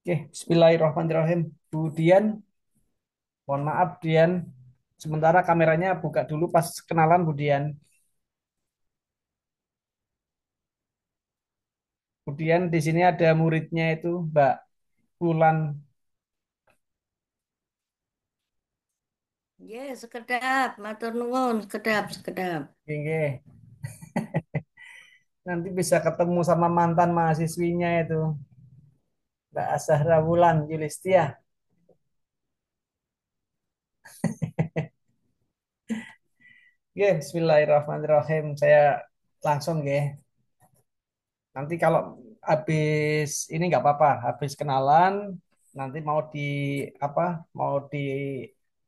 Oke, Bismillahirrahmanirrahim. Bu Dian, mohon maaf Dian. Sementara kameranya buka dulu pas kenalan Bu Dian. Kemudian di sini ada muridnya itu Mbak Wulan. Ya, sekedap, matur nuwun, sekedap, sekedap. Oke, nanti bisa ketemu sama mantan mahasiswinya itu Mbak Zahra Wulan Yulistia. Oke, Bismillahirrahmanirrahim. Saya langsung ya. Nanti kalau habis ini nggak apa-apa, habis kenalan, nanti mau di apa, mau di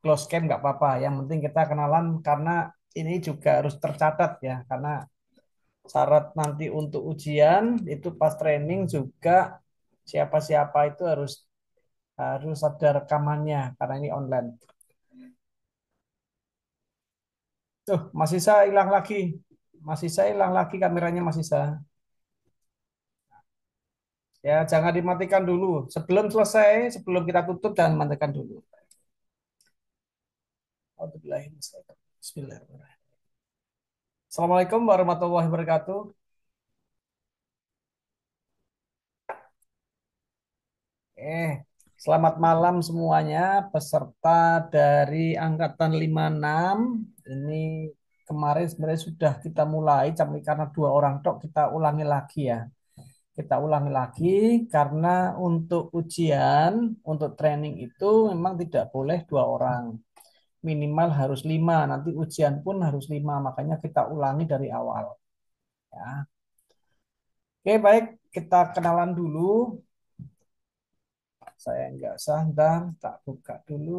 close camp nggak apa-apa. Yang penting kita kenalan karena ini juga harus tercatat ya, karena syarat nanti untuk ujian itu pas training juga siapa-siapa itu harus harus ada rekamannya karena ini online. Tuh, masih saya hilang lagi. Masih saya hilang lagi kameranya masih saya. Ya, jangan dimatikan dulu. Sebelum selesai, sebelum kita tutup, jangan matikan dulu. Bismillahirrahmanirrahim. Assalamualaikum warahmatullahi wabarakatuh. Eh, Selamat malam semuanya, peserta dari Angkatan 56. Ini kemarin sebenarnya sudah kita mulai, tapi karena dua orang tok, kita ulangi lagi ya. Kita ulangi lagi karena untuk ujian, untuk training itu memang tidak boleh dua orang. Minimal harus lima, nanti ujian pun harus lima, makanya kita ulangi dari awal. Ya. Oke, baik, kita kenalan dulu. Saya nggak sadar, tak buka dulu.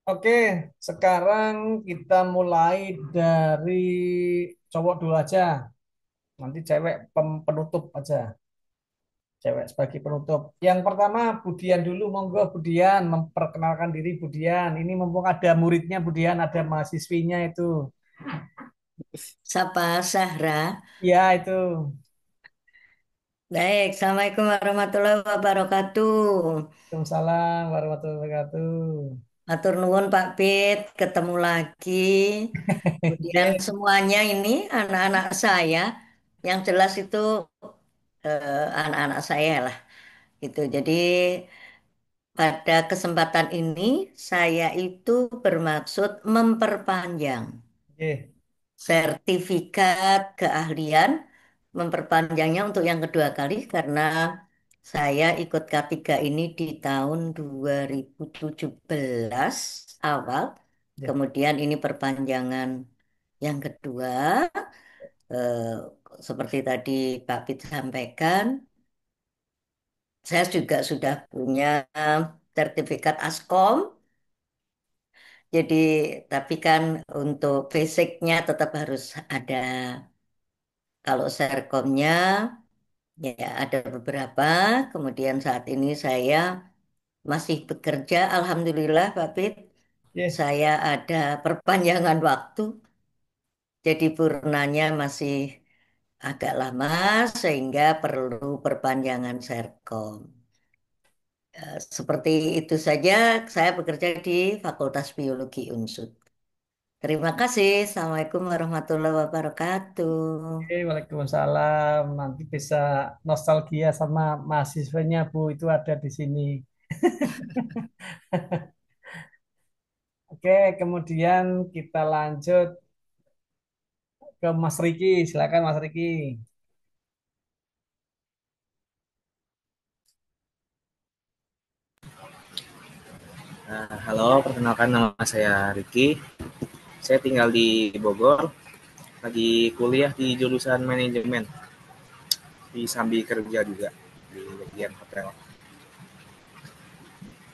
Oke, sekarang kita mulai dari cowok dulu aja. Nanti cewek penutup aja. Cewek sebagai penutup. Yang pertama, Budian dulu. Monggo Budian, memperkenalkan diri Budian. Ini mumpung ada muridnya Budian, ada mahasiswinya itu. Sapa Sahra. Ya, itu. Baik, Assalamualaikum warahmatullahi wabarakatuh. Waalaikumsalam warahmatullahi wabarakatuh. Matur nuwun Pak Pit, ketemu lagi. Kemudian Oke, semuanya ini anak-anak saya, yang jelas itu anak-anak saya lah. Gitu. Jadi pada kesempatan ini saya itu bermaksud memperpanjang oke, sertifikat keahlian, memperpanjangnya untuk yang kedua kali karena saya ikut K3 ini di tahun 2017 awal. ya. Kemudian ini perpanjangan yang kedua. eh, Seperti tadi Pak Pit sampaikan, saya juga sudah punya sertifikat Askom. Jadi, tapi kan untuk basicnya tetap harus ada. Kalau Serkomnya ya ada beberapa. Kemudian saat ini saya masih bekerja. Alhamdulillah, Pak Pit. Oke, Saya ada perpanjangan waktu. Jadi purnanya masih agak lama sehingga perlu perpanjangan Serkom. Seperti itu saja, saya bekerja di Fakultas Biologi Unsud. Terima kasih. Assalamualaikum warahmatullahi wabarakatuh. oke, Waalaikumsalam. Nanti bisa nostalgia sama mahasiswanya, Bu, itu ada di sini. Oke, kemudian kita lanjut ke Mas Riki. Silakan Mas Riki. Halo, perkenalkan nama saya Riki. Saya tinggal di Bogor, lagi kuliah di jurusan manajemen, di sambil kerja juga di bagian hotel.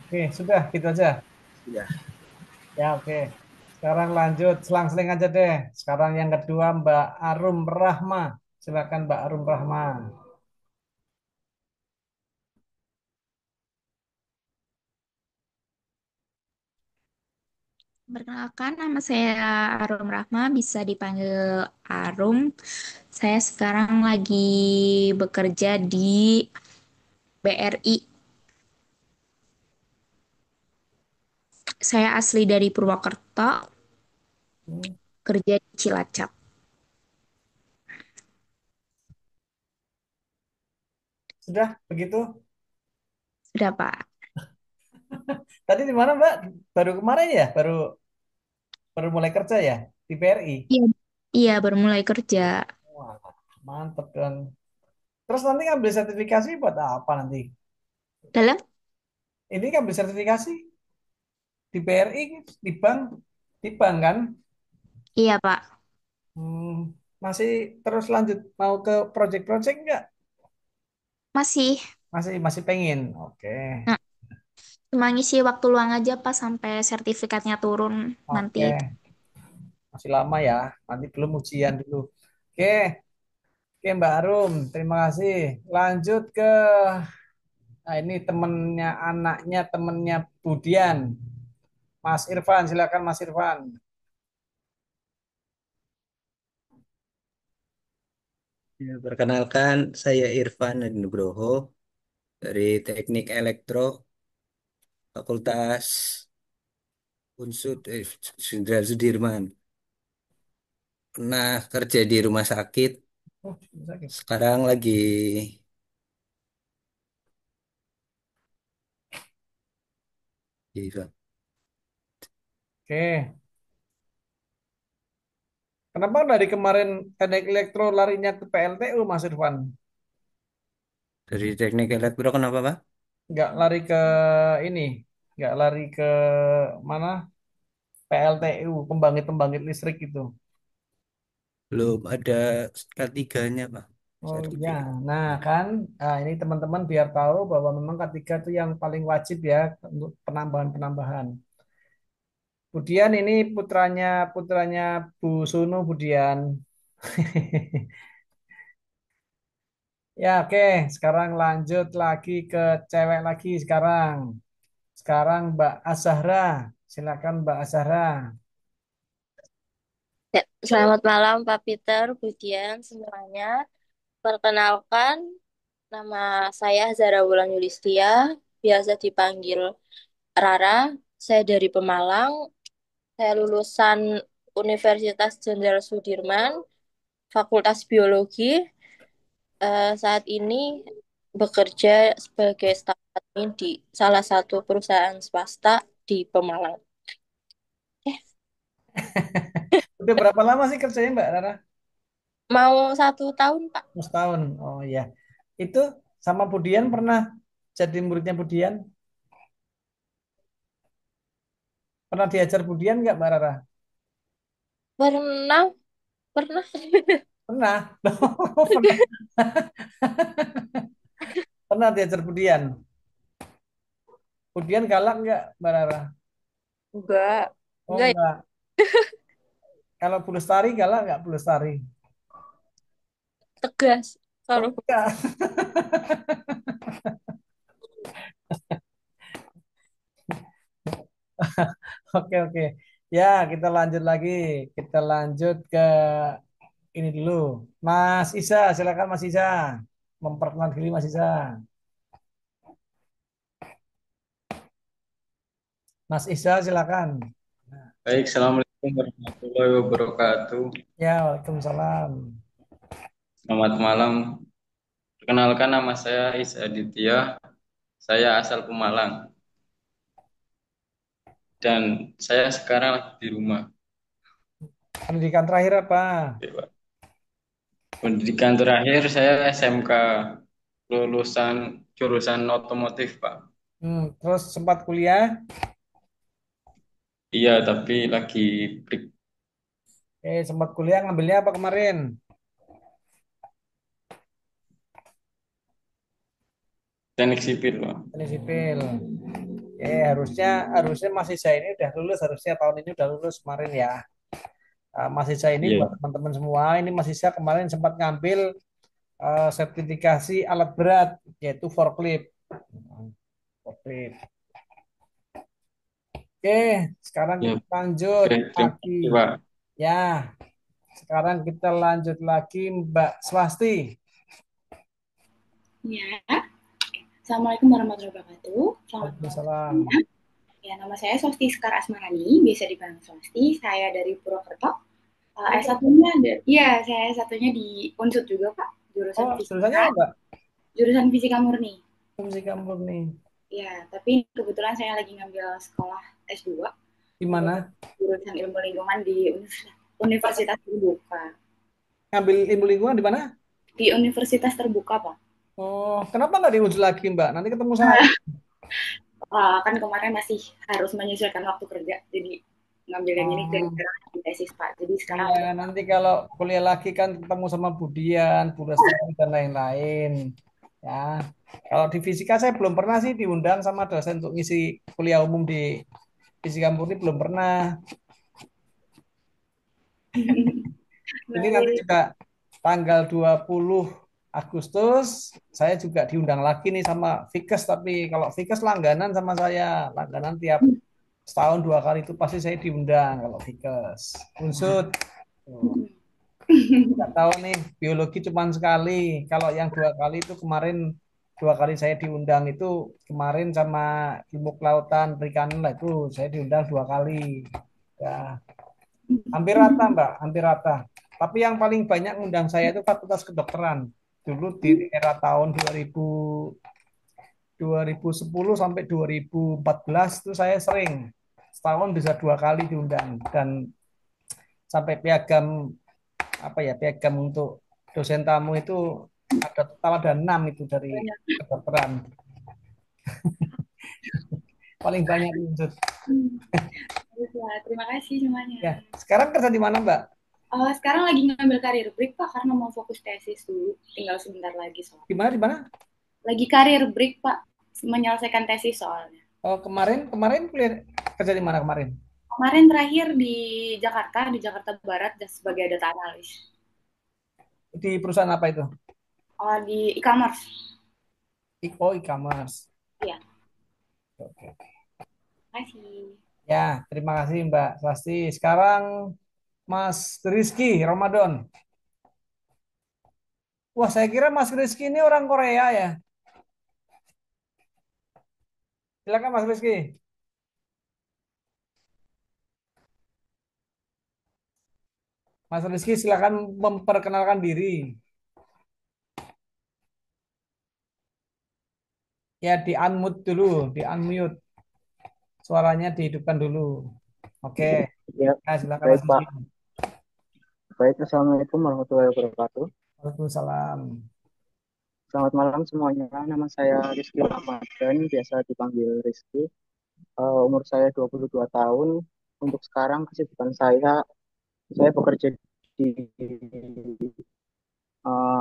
Oke, sudah gitu aja. Ya, Ya, oke. Sekarang lanjut, selang-seling aja deh. Sekarang yang kedua Mbak Arum Rahma. Silakan Mbak Arum Rahma. Perkenalkan, nama saya Arum Rahma, bisa dipanggil Arum. Saya sekarang lagi bekerja di BRI. Saya asli dari Purwokerto, Hmm, kerja di Cilacap. Sudah begitu? Sudah, Pak? Tadi di mana Mbak? Baru kemarin ya? Baru mulai kerja ya? Di BRI? Iya, iya, baru mulai kerja. Wah, mantep kan. Terus nanti ngambil sertifikasi buat apa nanti? Dalam? Ini ngambil sertifikasi di BRI, di bank, di bank kan? Iya, Pak. Hmm, masih terus lanjut mau ke project-project nggak? Masih. Masih pengen. Oke. Nah, cuma ngisi waktu luang aja, Pak, sampai sertifikatnya turun nanti. Oke. Masih lama ya. Nanti belum ujian dulu. Oke. Oke Mbak Arum, terima kasih. Lanjut ke ini temennya anaknya temennya Budian. Mas Irfan, silakan Mas Irfan. Ya, perkenalkan, saya Irfan Nugroho dari Teknik Elektro Fakultas Unsud Jenderal Sudirman. Pernah kerja di rumah sakit, Oh, sakit. sekarang lagi di Oke. Kenapa dari kemarin teknik elektro larinya ke PLTU Mas Irfan? dari Teknik Elektro. Kenapa, Pak? Nggak lari ke ini, nggak lari ke mana? PLTU, pembangkit-pembangkit listrik itu. Belum ada K3-nya, Pak. Oh ya, Sertifikat. nah kan, ini teman-teman biar tahu bahwa memang ketiga itu yang paling wajib ya untuk penambahan-penambahan. Budian ini putranya putranya Bu Sunu Budian. Ya oke, sekarang lanjut lagi ke cewek lagi sekarang. Sekarang Mbak Azahra, silakan Mbak Azahra. Ya, selamat malam Pak Peter, Budian, semuanya. Perkenalkan, nama saya Zara Wulan Yulistia, biasa dipanggil Rara. Saya dari Pemalang. Saya lulusan Universitas Jenderal Sudirman, Fakultas Biologi. Saat ini bekerja sebagai staf admin di salah satu perusahaan swasta di Pemalang. Eh, Udah berapa lama sih kerjanya Mbak Rara? mau 1 tahun, Pak? Setahun. Oh iya. Itu sama Budian pernah jadi muridnya Budian? Pernah diajar Budian nggak Mbak Rara? Pernah, pernah. Pernah. Pernah. Pernah diajar Budian. Budian galak nggak Mbak Rara? Enggak. Oh Enggak. enggak. Kalau Bu Lestari galak nggak Bu Lestari? Tegas Oh kalau enggak. Oke oke. Ya kita lanjut lagi. Kita lanjut ke ini dulu. Mas Isa, silakan Mas Isa. Memperkenalkan diri Mas Isa. Mas Isa silakan. Baik, Assalamualaikum warahmatullahi wabarakatuh. Ya, Waalaikumsalam. Selamat malam. Perkenalkan nama saya Is Aditya. Saya asal Pemalang dan saya sekarang lagi di rumah. Pendidikan terakhir apa? Oke, Pak. Pendidikan terakhir saya SMK lulusan jurusan otomotif, Pak. Terus sempat kuliah? Iya, tapi lagi break Sempat kuliah ngambilnya apa kemarin? teknik sipil, Pak. Teknik sipil. Harusnya harusnya masih saya ini udah lulus, harusnya tahun ini udah lulus kemarin ya. Masih saya ini buat Iya, teman-teman semua, ini masih saya kemarin sempat ngambil sertifikasi alat berat yaitu forklift. Forklift. Oke, sekarang ya. kita lanjut Terima lagi. kasih, Pak. Ya, sekarang kita lanjut lagi Mbak Swasti. Ya, Assalamualaikum warahmatullahi wabarakatuh. Selamat malam Waalaikumsalam. semuanya. Ya, nama saya Swasti Sekar Asmarani, biasa dipanggil Swasti. Saya dari Purwokerto. Saya S1-nya di Unsud juga, Pak. Oh, jurusannya apa? Jurusan Fisika Murni. Fisika Murni. Ya, tapi kebetulan saya lagi ngambil sekolah S2. Di mana? Jurusan Ilmu Lingkungan di Universitas Terbuka. Ngambil ilmu lingkungan di mana? Di Universitas Terbuka, Pak. Oh, kenapa nggak diuji lagi, Mbak? Nanti ketemu saya. Kan kemarin masih harus menyesuaikan waktu kerja, jadi ngambil yang ini dan sekarang di tesis, Pak. Jadi sekarang Ya, nanti kalau kuliah lagi kan ketemu sama Budian, Bu Lestari, dan lain-lain. Ya, kalau di fisika saya belum pernah sih diundang sama dosen untuk ngisi kuliah umum di Fisika Murni, belum pernah. Ini nanti juga tanggal 20 Agustus saya juga diundang lagi nih sama Fikes, tapi kalau Fikes langganan sama saya, langganan tiap setahun 2 kali itu pasti saya diundang kalau Fikes. Unsur. Nggak tahu nih, biologi cuma sekali. Kalau yang 2 kali itu kemarin 2 kali saya diundang itu kemarin sama ilmu kelautan perikanan lah itu saya diundang 2 kali. Ya, hampir rata Mbak, hampir rata. Tapi yang paling banyak undang saya itu Fakultas Kedokteran. Dulu di era tahun 2010 sampai 2014 itu saya sering setahun bisa 2 kali diundang dan sampai piagam apa ya piagam untuk dosen tamu itu ada total ada 6 itu dari kedokteran paling banyak itu. Terima kasih semuanya. Ya, sekarang kerja di mana Mbak? Sekarang lagi ngambil karir break, Pak, karena mau fokus tesis dulu. Tinggal sebentar lagi soalnya. Di mana? Lagi karir break, Pak. Menyelesaikan tesis soalnya. Oh, kemarin kuliah kerja di mana kemarin? Kemarin terakhir di Jakarta Barat sebagai data analis. Di perusahaan apa itu? Di e-commerce. Oh, e-commerce. Iya. Oke. Terima kasih. Ya, terima kasih Mbak Swasti. Sekarang Mas Rizky Ramadan. Wah, saya kira Mas Rizky ini orang Korea ya. Silakan Mas Rizky. Mas Rizky silakan memperkenalkan diri. Ya, di unmute dulu, di unmute. Suaranya dihidupkan dulu. Oke. Ya, Nah, silakan baik Mas Pak. Rizky. Baik, Assalamualaikum warahmatullahi wabarakatuh. Waalaikumsalam. Selamat malam semuanya. Nama saya Rizky Ramadan, biasa dipanggil Rizky. Umur saya 22 tahun. Untuk sekarang kesibukan saya bekerja di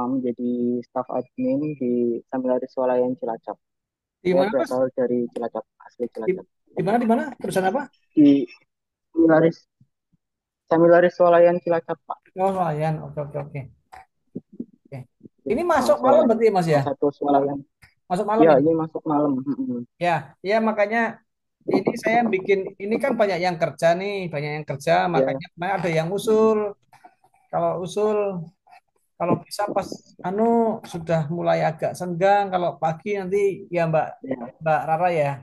menjadi staf admin di Samilaris Swalayan Cilacap. Di Saya mana Mas? berasal dari Cilacap, asli Cilacap. Di mana? Perusahaan apa? Di Samilaris Swalayan Cilacap, Pak. Oh, Swalayan. Oke. Oke. Ini masuk malam berarti Mas ya? Satu Swalayan. Masuk malam Ya, ini? ini masuk malam. Ya, makanya ini saya bikin ini kan banyak yang kerja nih, makanya kemarin ada yang usul. Kalau bisa pas sudah mulai agak senggang, kalau pagi nanti ya Mbak Rara ya.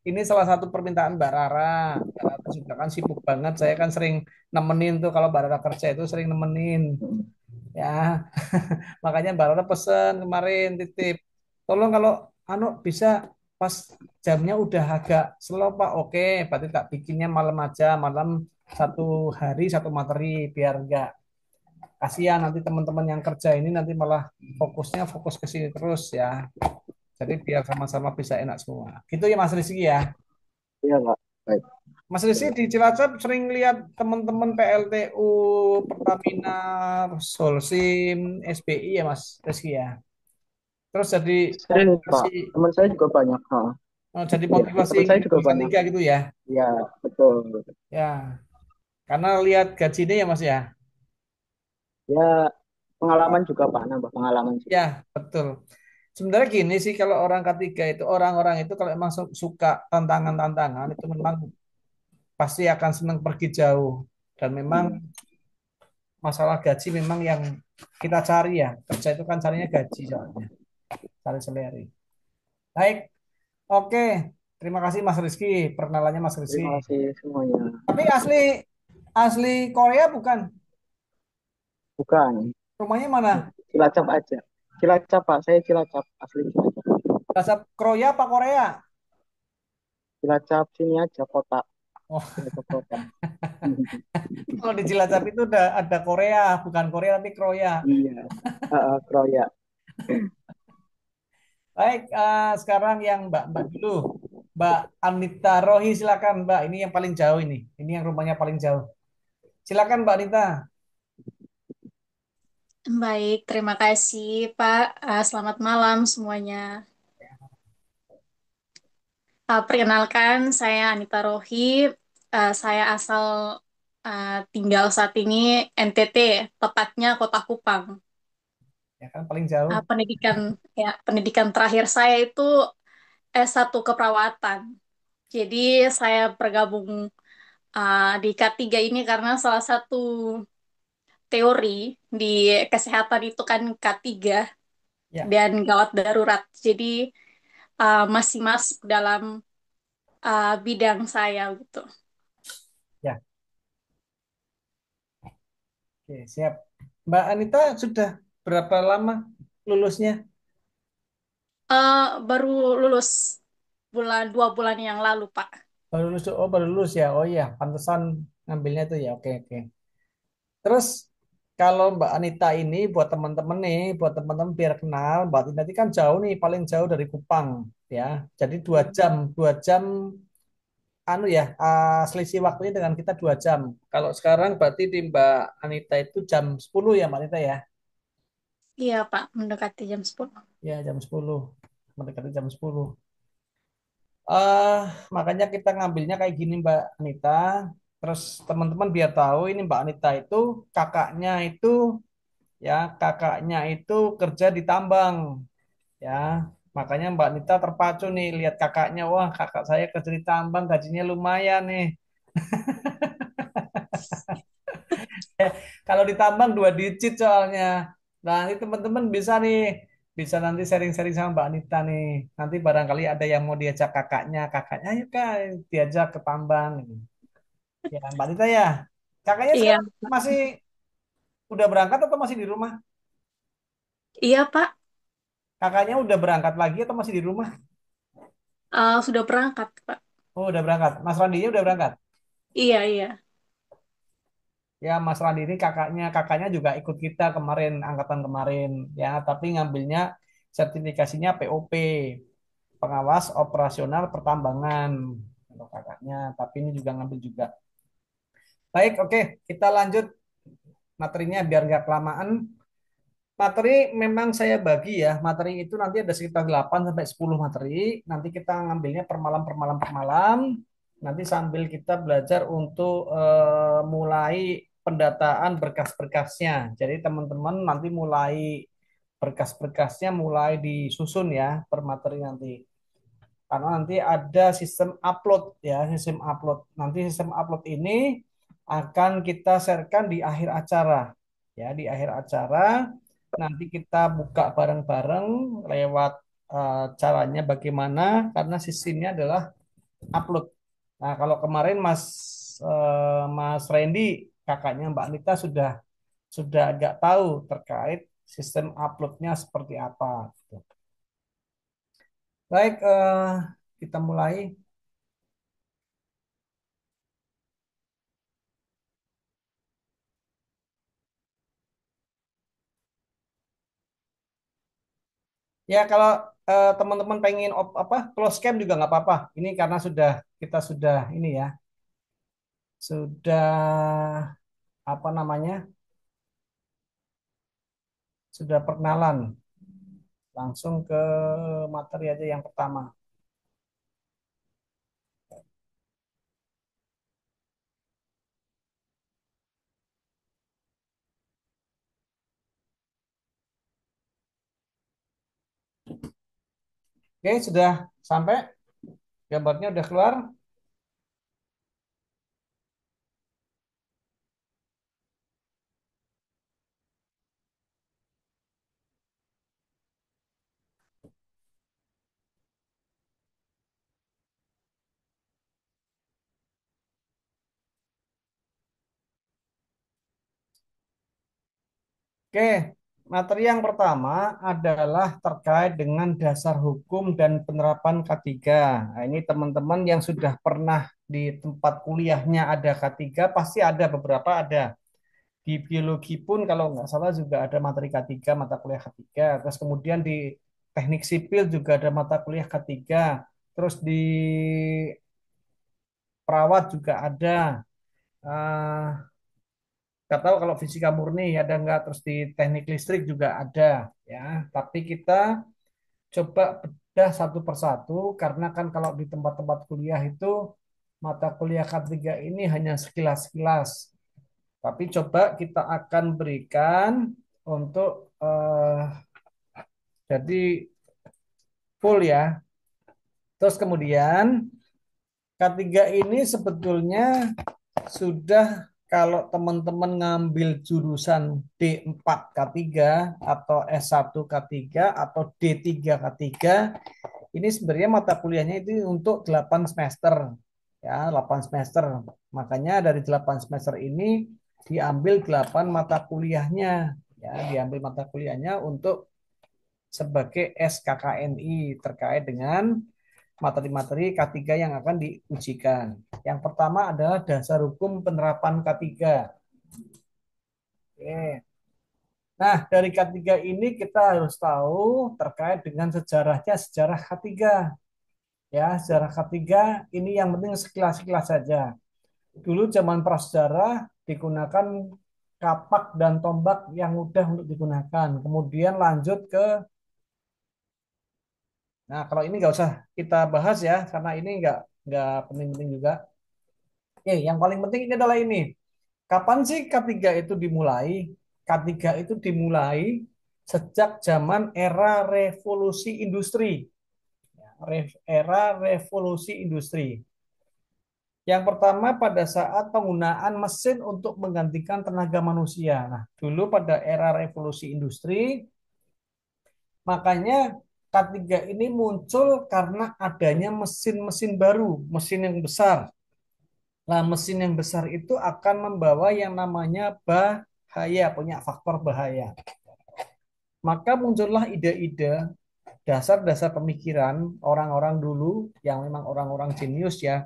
Ini salah satu permintaan Mbak Rara. Mbak Rara juga kan sibuk banget. Saya kan sering nemenin tuh kalau Mbak Rara kerja itu sering nemenin. Ya, makanya Mbak Rara pesen kemarin titip. Tolong kalau bisa pas jamnya udah agak slow Pak. Oke, berarti tak bikinnya malam aja, malam satu hari satu materi biar enggak kasihan nanti teman-teman yang kerja ini nanti malah fokus ke sini terus ya. Jadi biar sama-sama bisa enak semua. Gitu ya Mas Rizky ya. Iya Pak. Baik. Mas Rizky di Cilacap sering lihat teman-teman PLTU, Pertamina, Solsim, SBI ya Mas Rizky ya. Terus jadi Sering motivasi, Pak, teman saya juga banyak. jadi Iya, motivasi teman saya ingin juga D3 banyak. gitu ya. Iya, betul. Ya, karena lihat gajinya ya Mas ya. Ya, pengalaman juga Pak, nambah pengalaman juga. Ya, betul. Sebenarnya gini sih kalau orang ketiga itu orang-orang itu kalau emang suka tantangan-tantangan itu memang pasti akan senang pergi jauh dan memang masalah gaji memang yang kita cari ya. Kerja itu kan carinya gaji soalnya, cari salary. Baik, oke. Terima kasih Mas Rizky, perkenalannya Mas Rizky. Terima kasih semuanya. Tapi asli asli Korea bukan? Bukan, Rumahnya mana? Cilacap aja. Cilacap Pak, saya Cilacap, asli Cilacap. Bahasa Korea apa Korea? Cilacap sini aja kota, Oh, Cilacap kota. kalau di Cilacap itu ada Korea, bukan Korea tapi Kroya. Iya, Kroya. Baik, sekarang yang Mbak dulu. Mbak Anita Rohi, silakan Mbak. Ini yang paling jauh ini. Ini yang rumahnya paling jauh. Silakan Mbak Anita. Baik, terima kasih Pak. Selamat malam semuanya. Perkenalkan, saya Anita Rohi. Saya asal tinggal saat ini NTT, tepatnya Kota Kupang. Ya kan paling jauh. Pendidikan terakhir saya itu S1 keperawatan. Jadi saya bergabung di K3 ini karena salah satu teori di kesehatan itu kan K3 Ya, dan gawat darurat. Jadi masih masuk dalam bidang saya gitu. ya. Oke, siap. Mbak Anita sudah berapa lama lulusnya? Baru lulus 2 bulan yang lalu, Pak. Baru lulus. Oh, baru lulus ya. Oh iya, pantesan ngambilnya itu ya. Oke, oke. Terus kalau Mbak Anita ini buat teman-teman nih, buat teman-teman biar kenal, Mbak Anita ini kan jauh nih, paling jauh dari Kupang ya. Jadi 2 jam anu ya, selisih waktunya dengan kita 2 jam. Kalau sekarang berarti di Mbak Anita itu jam 10 ya Mbak Anita ya? Iya, Pak, mendekati jam 10. Ya jam 10, mendekati jam 10. eh Makanya kita ngambilnya kayak gini Mbak Anita. Terus teman-teman biar tahu ini Mbak Anita itu kakaknya itu ya kakaknya itu kerja di tambang ya. Makanya Mbak Anita terpacu nih lihat kakaknya, wah kakak saya kerja di tambang gajinya lumayan nih. Kalau ditambang 2 digit soalnya. Nah, nanti teman-teman bisa nih, bisa nanti sharing-sharing sama Mbak Anita nih. Nanti barangkali ada yang mau diajak kakaknya, ayo kak, diajak ke tambang. Ya, Mbak Anita ya. Kakaknya Iya, sekarang masih udah berangkat atau masih di rumah? iya, Pak. Kakaknya udah berangkat lagi atau masih di rumah? Sudah berangkat, Pak. Oh, udah berangkat. Mas Randinya udah berangkat. Iya, iya. Ya, Mas Randi ini kakaknya juga ikut kita kemarin, angkatan kemarin. Ya, tapi ngambilnya sertifikasinya POP. Pengawas operasional pertambangan untuk kakaknya, tapi ini juga ngambil juga. Baik, oke, kita lanjut materinya biar nggak kelamaan. Materi memang saya bagi ya, materi itu nanti ada sekitar 8 sampai 10 materi. Nanti kita ngambilnya per malam per malam per malam. Nanti sambil kita belajar untuk mulai pendataan berkas-berkasnya. Jadi teman-teman nanti mulai berkas-berkasnya mulai disusun ya per materi nanti. Karena nanti ada sistem upload ya, sistem upload. Nanti sistem upload ini akan kita sharekan di akhir acara. Ya, di akhir acara nanti kita buka bareng-bareng lewat caranya bagaimana karena sistemnya adalah upload. Nah, kalau kemarin Mas Randy kakaknya Mbak Anita sudah agak tahu terkait sistem uploadnya seperti apa. Baik, kita mulai. Ya, kalau teman-teman pengen apa close cam juga nggak apa-apa. Ini karena kita sudah ini ya. sudah apa namanya? Sudah perkenalan. Langsung ke materi aja yang pertama. Oke, sudah sampai? Gambarnya udah keluar? Oke, materi yang pertama adalah terkait dengan dasar hukum dan penerapan K3. Nah, ini teman-teman yang sudah pernah di tempat kuliahnya ada K3, pasti ada beberapa ada. Di biologi pun kalau nggak salah juga ada materi K3, mata kuliah K3. Terus kemudian di teknik sipil juga ada mata kuliah K3. Terus di perawat juga ada. Ah, nggak tahu kalau fisika murni ada nggak, terus di teknik listrik juga ada ya. Tapi kita coba bedah satu persatu karena kan kalau di tempat-tempat kuliah itu mata kuliah K3 ini hanya sekilas-sekilas. Tapi coba kita akan berikan untuk jadi full ya. Terus kemudian K3 ini sebetulnya sudah kalau teman-teman ngambil jurusan D4 K3 atau S1 K3 atau D3 K3 ini sebenarnya mata kuliahnya itu untuk 8 semester ya, 8 semester. Makanya dari 8 semester ini diambil 8 mata kuliahnya ya, diambil mata kuliahnya untuk sebagai SKKNI terkait dengan materi-materi K3 yang akan diujikan. Yang pertama adalah dasar hukum penerapan K3. Oke. Nah, dari K3 ini kita harus tahu terkait dengan sejarahnya, sejarah K3. Ya, sejarah K3 ini yang penting sekilas-sekilas saja. Dulu zaman prasejarah digunakan kapak dan tombak yang mudah untuk digunakan. Kemudian lanjut ke, nah kalau ini nggak usah kita bahas ya, karena ini nggak penting-penting juga. Oke, yang paling penting ini adalah ini. Kapan sih K3 itu dimulai? K3 itu dimulai sejak zaman era revolusi industri. Era revolusi industri. Yang pertama pada saat penggunaan mesin untuk menggantikan tenaga manusia. Nah, dulu pada era revolusi industri, makanya K3 ini muncul karena adanya mesin-mesin baru, mesin yang besar. Nah, mesin yang besar itu akan membawa yang namanya bahaya, punya faktor bahaya. Maka muncullah ide-ide, dasar-dasar pemikiran orang-orang dulu yang memang orang-orang jenius ya.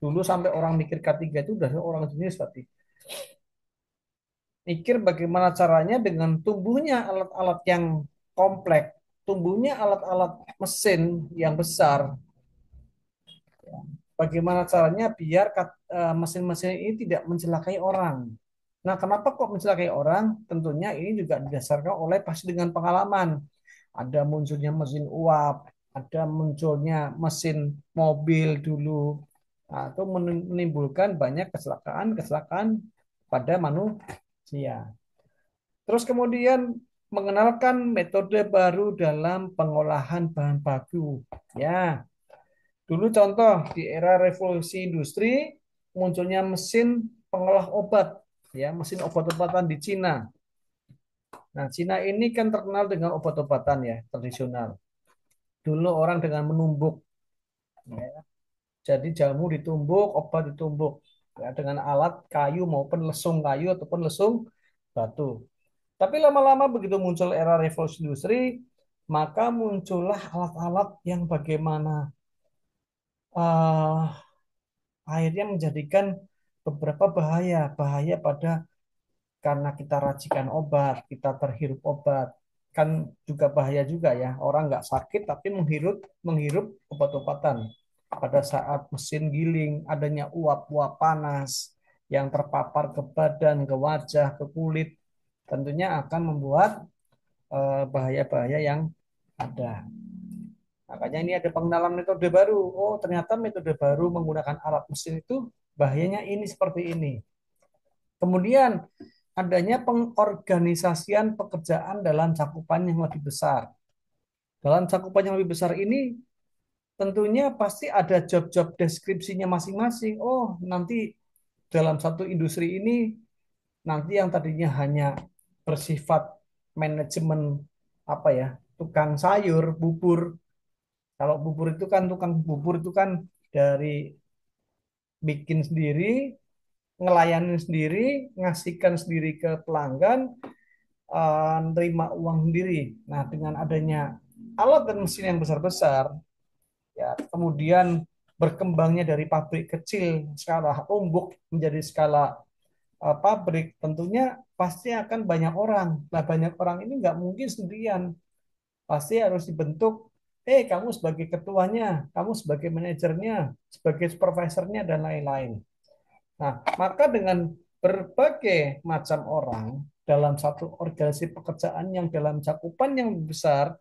Dulu sampai orang mikir K3 itu udah orang jenius berarti. Mikir bagaimana caranya dengan tumbuhnya alat-alat yang kompleks, tumbuhnya alat-alat mesin yang besar, bagaimana caranya biar mesin-mesin ini tidak mencelakai orang. Nah, kenapa kok mencelakai orang? Tentunya ini juga didasarkan oleh pasti dengan pengalaman. Ada munculnya mesin uap, ada munculnya mesin mobil dulu. Nah, itu menimbulkan banyak kecelakaan-kecelakaan pada manusia. Terus kemudian mengenalkan metode baru dalam pengolahan bahan baku. Ya, dulu contoh di era revolusi industri munculnya mesin pengolah obat, ya mesin obat-obatan di Cina. Nah, Cina ini kan terkenal dengan obat-obatan ya tradisional. Dulu orang dengan menumbuk, ya. Jadi jamu ditumbuk, obat ditumbuk, ya, dengan alat kayu maupun lesung kayu ataupun lesung batu. Tapi lama-lama begitu muncul era revolusi industri, maka muncullah alat-alat yang bagaimana uh, akhirnya menjadikan beberapa bahaya pada karena kita racikan obat, kita terhirup obat, kan juga bahaya juga ya. Orang nggak sakit tapi menghirup obat-obatan. Pada saat mesin giling, adanya uap-uap panas, yang terpapar ke badan, ke wajah, ke kulit, tentunya akan membuat bahaya-bahaya yang ada. Makanya ini ada pengenalan metode baru. Oh, ternyata metode baru menggunakan alat mesin itu bahayanya ini seperti ini. Kemudian adanya pengorganisasian pekerjaan dalam cakupan yang lebih besar. Dalam cakupan yang lebih besar ini tentunya pasti ada job-job deskripsinya masing-masing. Oh, nanti dalam satu industri ini nanti yang tadinya hanya bersifat manajemen apa ya, tukang sayur, bubur. Kalau bubur itu kan tukang bubur itu kan dari bikin sendiri, ngelayanin sendiri, ngasihkan sendiri ke pelanggan, nerima uang sendiri. Nah, dengan adanya alat dan mesin yang besar-besar, ya kemudian berkembangnya dari pabrik kecil skala ombak menjadi skala pabrik, tentunya pasti akan banyak orang. Nah, banyak orang ini nggak mungkin sendirian, pasti harus dibentuk. Kamu sebagai ketuanya, kamu sebagai manajernya, sebagai supervisornya, dan lain-lain. Nah, maka dengan berbagai macam orang dalam satu organisasi pekerjaan yang dalam cakupan yang besar,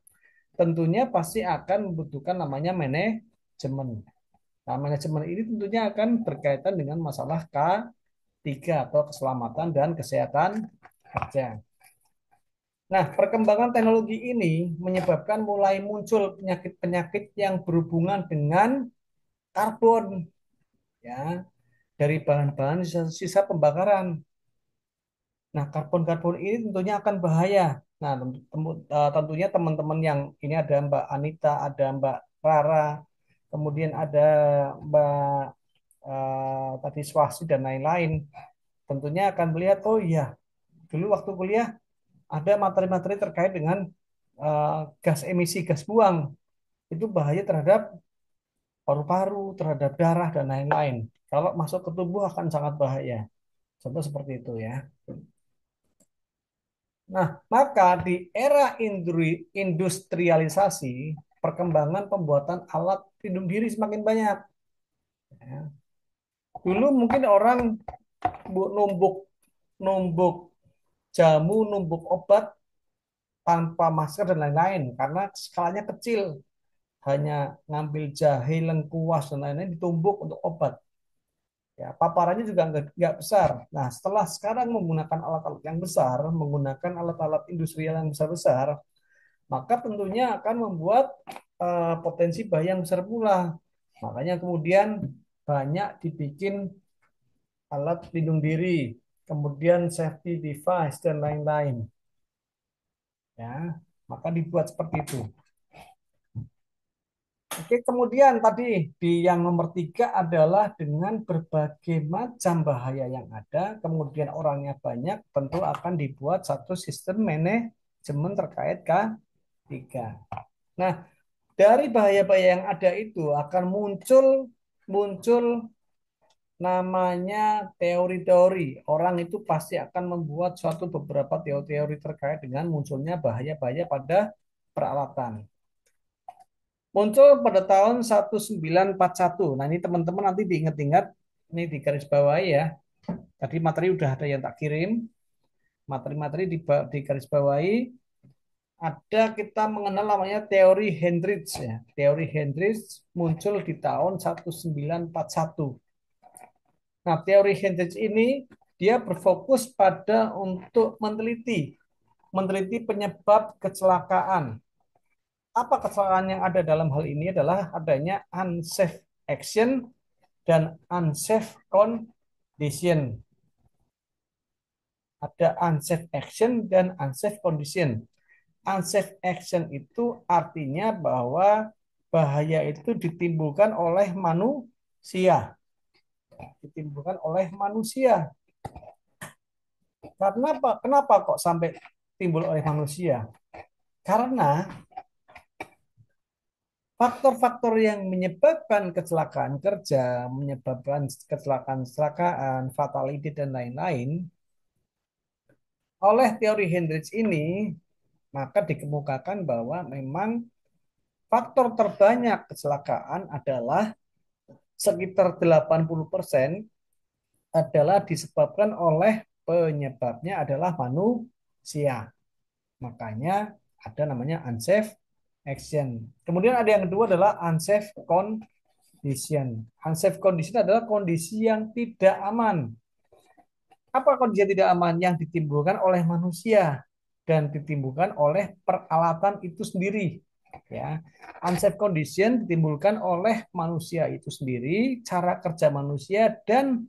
tentunya pasti akan membutuhkan namanya manajemen. Nah, manajemen ini tentunya akan berkaitan dengan masalah K3 atau keselamatan dan kesehatan kerja. Nah, perkembangan teknologi ini menyebabkan mulai muncul penyakit-penyakit yang berhubungan dengan karbon, ya, dari bahan-bahan sisa pembakaran. Nah, karbon-karbon ini tentunya akan bahaya. Nah, tentunya teman-teman yang ini ada Mbak Anita, ada Mbak Rara, kemudian ada Mbak tadi Swasti dan lain-lain. Tentunya akan melihat, oh iya, dulu waktu kuliah ada materi-materi terkait dengan gas emisi gas buang. Itu bahaya terhadap paru-paru, terhadap darah dan lain-lain. Kalau masuk ke tubuh akan sangat bahaya. Contoh seperti itu ya. Nah, maka di era industrialisasi, perkembangan pembuatan alat pelindung diri semakin banyak. Ya. Dulu mungkin orang numbuk numbuk jamu, numbuk obat tanpa masker dan lain-lain karena skalanya kecil, hanya ngambil jahe, lengkuas dan lain-lain ditumbuk untuk obat. Ya, paparannya juga nggak besar. Nah, setelah sekarang menggunakan alat-alat yang besar, menggunakan alat-alat industrial yang besar-besar, maka tentunya akan membuat potensi bahaya yang besar pula. Makanya kemudian banyak dibikin alat pelindung diri, kemudian safety device dan lain-lain. Ya, maka dibuat seperti itu. Oke, kemudian tadi di yang nomor 3 adalah dengan berbagai macam bahaya yang ada, kemudian orangnya banyak, tentu akan dibuat satu sistem manajemen terkait K3. Nah, dari bahaya-bahaya yang ada itu akan muncul namanya teori-teori. Orang itu pasti akan membuat suatu beberapa teori-teori terkait dengan munculnya bahaya-bahaya pada peralatan. Muncul pada tahun 1941. Nah, ini teman-teman nanti diingat-ingat, ini di garis bawah ya. Tadi materi udah ada yang tak kirim. Materi-materi di garis bawahi. Ada kita mengenal namanya teori Hendrix ya. Teori Hendrix muncul di tahun 1941. Nah, teori Hendrix ini dia berfokus pada untuk meneliti penyebab kecelakaan. Apa kecelakaan yang ada dalam hal ini adalah adanya unsafe action dan unsafe condition. Ada unsafe action dan unsafe condition. Unsafe action itu artinya bahwa bahaya itu ditimbulkan oleh manusia. Ditimbulkan oleh manusia. Karena apa? Kenapa kok sampai timbul oleh manusia? Karena faktor-faktor yang menyebabkan kecelakaan kerja, menyebabkan kecelakaan, fatality, dan lain-lain, oleh teori Hendrix ini, maka dikemukakan bahwa memang faktor terbanyak kecelakaan adalah sekitar 80% adalah disebabkan oleh penyebabnya adalah manusia. Makanya ada namanya unsafe action. Kemudian ada yang kedua adalah unsafe condition. Unsafe condition adalah kondisi yang tidak aman. Apa kondisi yang tidak aman? Yang ditimbulkan oleh manusia dan ditimbulkan oleh peralatan itu sendiri. Ya, unsafe condition ditimbulkan oleh manusia itu sendiri, cara kerja manusia dan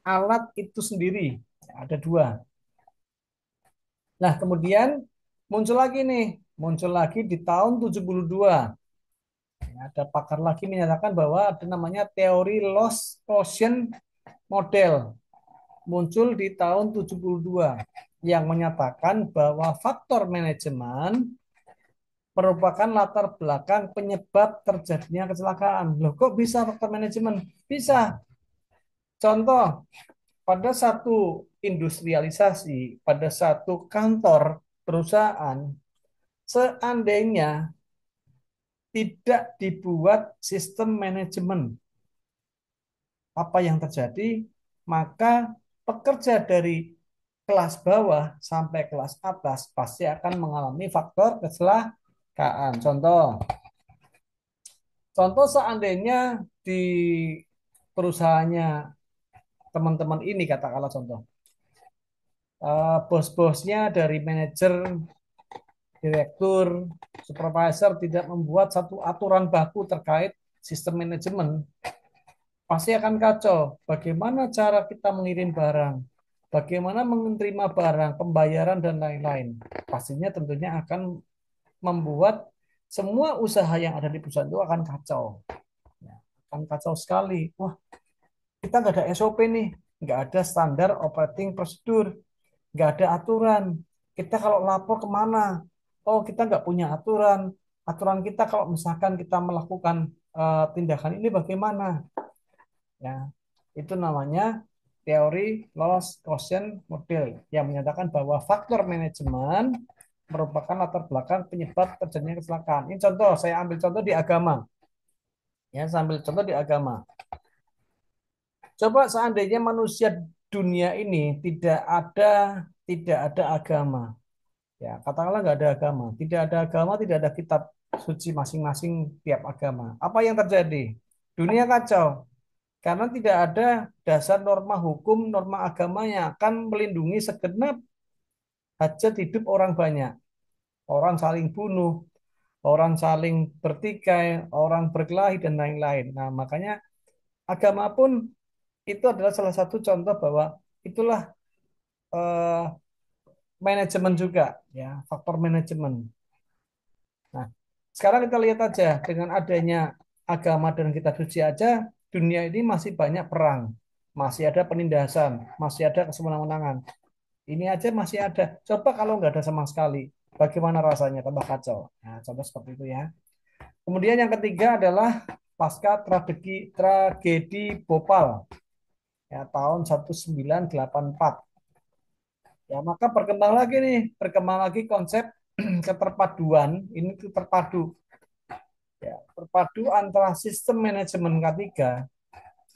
alat itu sendiri. Ada dua. Nah, kemudian muncul lagi nih, muncul lagi di tahun 72. Ada pakar lagi menyatakan bahwa ada namanya teori loss quotient model. Muncul di tahun 72 yang menyatakan bahwa faktor manajemen merupakan latar belakang penyebab terjadinya kecelakaan. Loh, kok bisa faktor manajemen? Bisa. Contoh, pada satu industrialisasi, pada satu kantor perusahaan, seandainya tidak dibuat sistem manajemen, apa yang terjadi? Maka pekerja dari kelas bawah sampai kelas atas pasti akan mengalami faktor kecelakaan. Contoh seandainya di perusahaannya teman-teman ini katakanlah contoh, bos-bosnya dari manajer, direktur, supervisor tidak membuat satu aturan baku terkait sistem manajemen, pasti akan kacau. Bagaimana cara kita mengirim barang, bagaimana menerima barang, pembayaran dan lain-lain. Pastinya tentunya akan membuat semua usaha yang ada di perusahaan itu akan kacau. Ya, akan kacau sekali. Wah, kita nggak ada SOP nih, nggak ada standar operating prosedur, nggak ada aturan. Kita kalau lapor kemana? Oh, kita nggak punya aturan. Aturan kita kalau misalkan kita melakukan tindakan ini bagaimana? Ya, itu namanya teori loss quotient model yang menyatakan bahwa faktor manajemen merupakan latar belakang penyebab terjadinya kecelakaan. Ini contoh, saya ambil contoh di agama. Ya, saya ambil contoh di agama. Coba seandainya manusia dunia ini tidak ada agama. Ya, katakanlah nggak ada agama. Tidak ada agama, tidak ada kitab suci masing-masing tiap agama. Apa yang terjadi? Dunia kacau. Karena tidak ada dasar norma hukum, norma agama yang akan melindungi segenap hajat hidup orang banyak. Orang saling bunuh, orang saling bertikai, orang berkelahi, dan lain-lain. Nah, makanya agama pun itu adalah salah satu contoh bahwa itulah eh, manajemen juga, ya, faktor manajemen. Nah, sekarang kita lihat aja dengan adanya agama dan kitab suci aja, dunia ini masih banyak perang, masih ada penindasan, masih ada kesewenang-wenangan. Ini aja masih ada. Coba kalau nggak ada sama sekali, bagaimana rasanya? Tambah kacau. Nah, contoh seperti itu ya. Kemudian yang ketiga adalah pasca tragedi Bhopal ya tahun 1984. Ya, maka berkembang lagi konsep keterpaduan, ini tuh terpadu. Ya, terpadu antara sistem manajemen K3,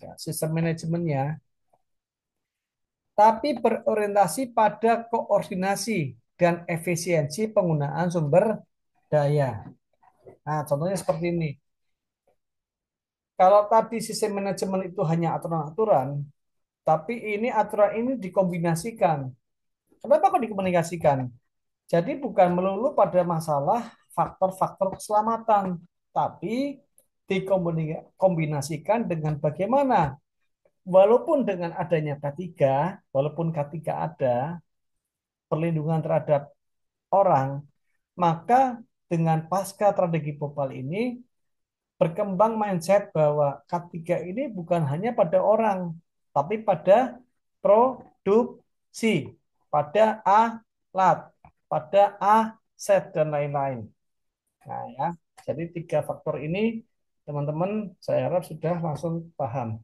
ya, sistem manajemennya, tapi berorientasi pada koordinasi dan efisiensi penggunaan sumber daya. Nah, contohnya seperti ini. Kalau tadi sistem manajemen itu hanya aturan-aturan, tapi ini aturan ini dikombinasikan. Kenapa kok dikomunikasikan? Jadi bukan melulu pada masalah faktor-faktor keselamatan, tapi dikombinasikan dengan bagaimana walaupun dengan adanya K3, walaupun K3 ada perlindungan terhadap orang, maka dengan pasca tragedi Bhopal ini berkembang mindset bahwa K3 ini bukan hanya pada orang, tapi pada produksi, pada alat, pada aset dan lain-lain. Nah, ya. Jadi tiga faktor ini teman-teman saya harap sudah langsung paham.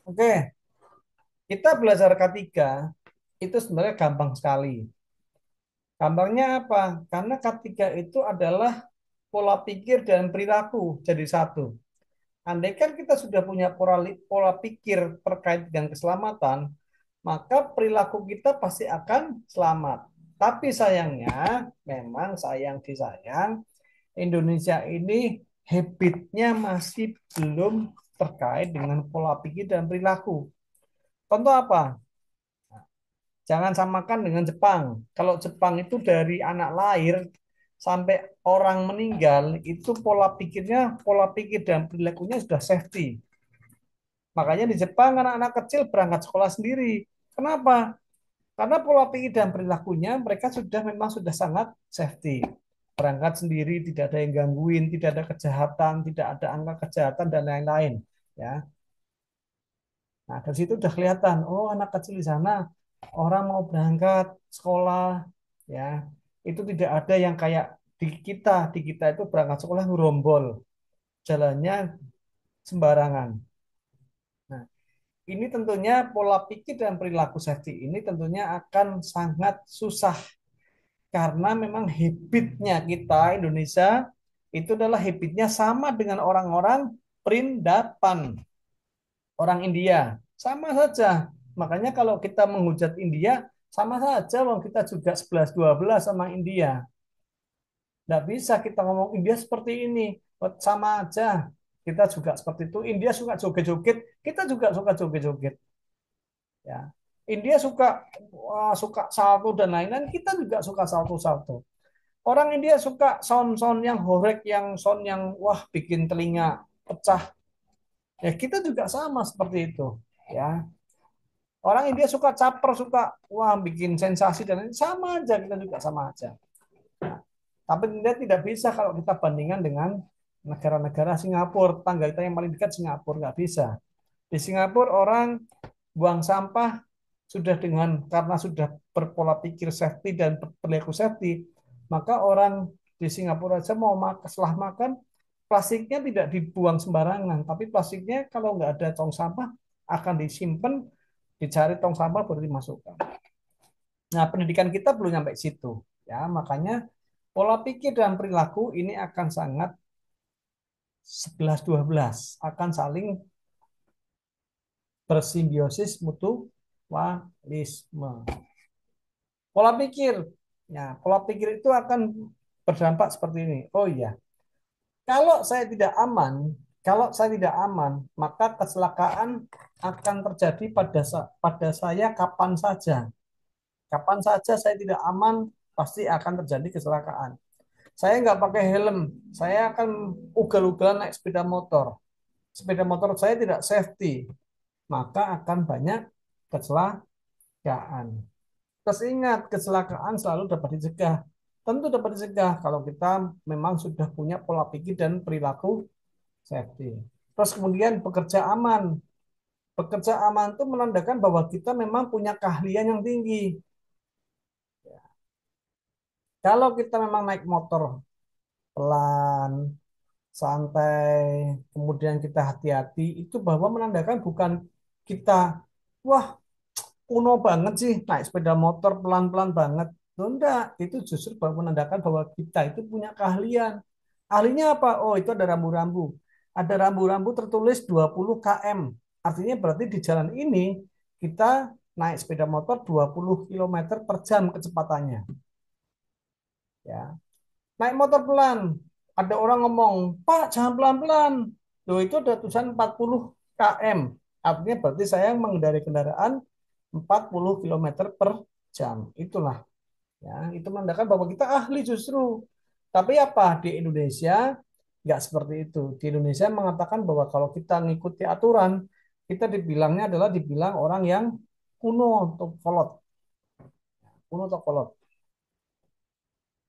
Oke, kita belajar K3 itu sebenarnya gampang sekali. Gampangnya apa? Karena K3 itu adalah pola pikir dan perilaku jadi satu. Andai kan kita sudah punya pola pikir terkait dengan keselamatan, maka perilaku kita pasti akan selamat. Tapi sayangnya, memang sayang disayang, Indonesia ini habitnya masih belum terkait dengan pola pikir dan perilaku. Contoh apa? Jangan samakan dengan Jepang. Kalau Jepang itu dari anak lahir sampai orang meninggal, itu pola pikirnya, pola pikir dan perilakunya sudah safety. Makanya di Jepang anak-anak kecil berangkat sekolah sendiri. Kenapa? Karena pola pikir dan perilakunya mereka sudah memang sudah sangat safety. Berangkat sendiri, tidak ada yang gangguin, tidak ada kejahatan, tidak ada angka kejahatan dan lain-lain. Ya, nah dari situ udah kelihatan. Oh, anak kecil di sana orang mau berangkat sekolah, ya itu tidak ada yang kayak di kita itu berangkat sekolah ngerombol, jalannya sembarangan. Nah, ini tentunya pola pikir dan perilaku safety ini tentunya akan sangat susah karena memang habitnya kita Indonesia itu adalah habitnya sama dengan orang-orang perindapan, orang India. Sama saja. Makanya kalau kita menghujat India, sama saja wong kita juga 11-12 sama India. Nggak bisa kita ngomong India seperti ini. Sama aja. Kita juga seperti itu. India suka joget-joget, kita juga suka joget-joget. Ya. India suka suka salto dan lain-lain, kita juga suka salto-salto. Orang India suka sound-sound yang horek, yang sound yang wah bikin telinga pecah. Ya kita juga sama seperti itu. Ya. Orang India suka caper, suka wah bikin sensasi dan lain sama aja, kita juga sama aja. Nah, tapi tidak bisa kalau kita bandingkan dengan negara-negara Singapura, tetangga kita yang paling dekat Singapura nggak bisa. Di Singapura orang buang sampah sudah dengan karena sudah berpola pikir safety dan perilaku safety, maka orang di Singapura aja mau makan setelah makan plastiknya tidak dibuang sembarangan, tapi plastiknya kalau nggak ada tong sampah akan disimpan, dicari tong sampah baru dimasukkan. Nah, pendidikan kita belum sampai situ, ya makanya pola pikir dan perilaku ini akan sangat 11-12 akan saling bersimbiosis mutualisme. Pola pikir, ya pola pikir itu akan berdampak seperti ini. Oh iya, kalau saya tidak aman, maka kecelakaan akan terjadi pada saya kapan saja. Kapan saja saya tidak aman, pasti akan terjadi kecelakaan. Saya nggak pakai helm, saya akan ugal-ugalan naik sepeda motor. Sepeda motor saya tidak safety, maka akan banyak kecelakaan. Terus ingat, kecelakaan selalu dapat dicegah. Tentu dapat dicegah kalau kita memang sudah punya pola pikir dan perilaku safety. Terus kemudian bekerja aman. Bekerja aman itu menandakan bahwa kita memang punya keahlian yang tinggi. Kalau kita memang naik motor pelan, santai, kemudian kita hati-hati, itu bahwa menandakan bukan kita, wah kuno banget sih naik sepeda motor pelan-pelan banget. Loh, enggak, itu justru menandakan bahwa kita itu punya keahlian. Ahlinya apa? Oh, itu ada rambu-rambu. Ada rambu-rambu tertulis 20 km. Artinya berarti di jalan ini kita naik sepeda motor 20 km per jam kecepatannya. Ya. Naik motor pelan. Ada orang ngomong, Pak, jangan pelan-pelan. Loh, itu ada tulisan 40 km. Artinya berarti saya mengendarai kendaraan 40 km per jam. Itulah. Ya, itu menandakan bahwa kita ahli justru. Tapi apa? Di Indonesia nggak seperti itu. Di Indonesia mengatakan bahwa kalau kita ngikuti aturan, kita dibilangnya adalah dibilang orang yang kuno atau kolot. Kuno atau kolot.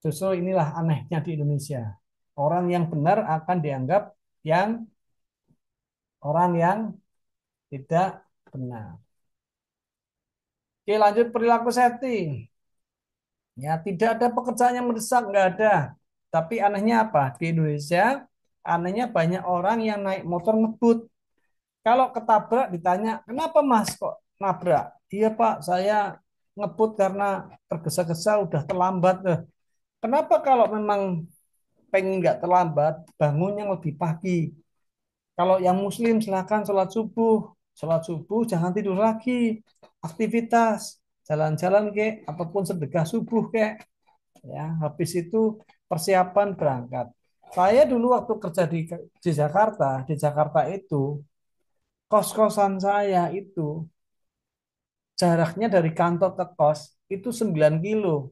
Justru inilah anehnya di Indonesia. Orang yang benar akan dianggap yang orang yang tidak benar. Oke, lanjut perilaku setting. Ya, tidak ada pekerjaan yang mendesak, nggak ada. Tapi anehnya apa? Di Indonesia, anehnya banyak orang yang naik motor ngebut. Kalau ketabrak ditanya, kenapa Mas kok nabrak? Iya Pak, saya ngebut karena tergesa-gesa udah terlambat. Kenapa kalau memang pengen nggak terlambat, bangun yang lebih pagi? Kalau yang muslim silakan sholat subuh. Sholat subuh jangan tidur lagi. Aktivitas, jalan-jalan kek, ataupun sedekah subuh kek. Ya, habis itu persiapan berangkat. Saya dulu waktu kerja di Jakarta itu kos-kosan saya itu jaraknya dari kantor ke kos itu 9 kilo.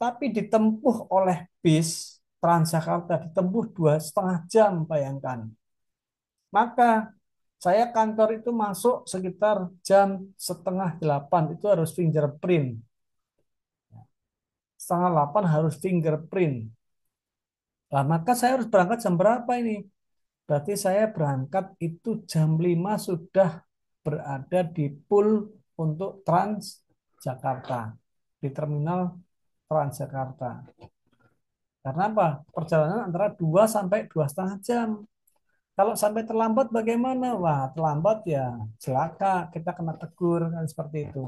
Tapi ditempuh oleh bis Transjakarta ditempuh 2,5 jam, bayangkan. Maka saya kantor itu masuk sekitar jam setengah 8 itu harus fingerprint. Setengah 8 harus fingerprint. Nah, maka saya harus berangkat jam berapa ini? Berarti saya berangkat itu jam 5 sudah berada di pool untuk Transjakarta. Di terminal Transjakarta. Karena apa? Perjalanan antara 2 sampai 2,5 jam. Kalau sampai terlambat bagaimana? Wah, terlambat ya celaka, kita kena tegur kan seperti itu.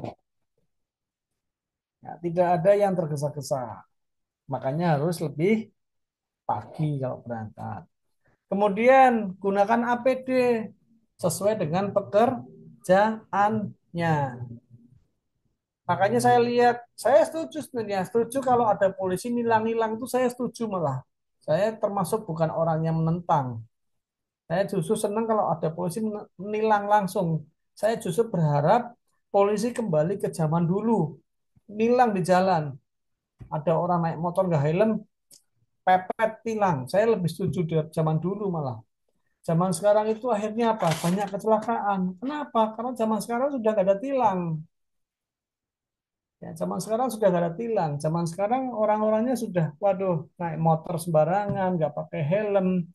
Ya, tidak ada yang tergesa-gesa. Makanya harus lebih pagi kalau berangkat. Kemudian gunakan APD sesuai dengan pekerjaannya. Makanya saya lihat, saya setuju sebenarnya, setuju kalau ada polisi nilang-nilang itu saya setuju malah. Saya termasuk bukan orang yang menentang. Saya justru senang kalau ada polisi menilang langsung. Saya justru berharap polisi kembali ke zaman dulu. Nilang di jalan. Ada orang naik motor nggak helm, pepet tilang. Saya lebih setuju di zaman dulu malah. Zaman sekarang itu akhirnya apa? Banyak kecelakaan. Kenapa? Karena zaman sekarang sudah nggak ada tilang. Ya, zaman sekarang sudah nggak ada tilang. Zaman sekarang orang-orangnya sudah, waduh, naik motor sembarangan, nggak pakai helm,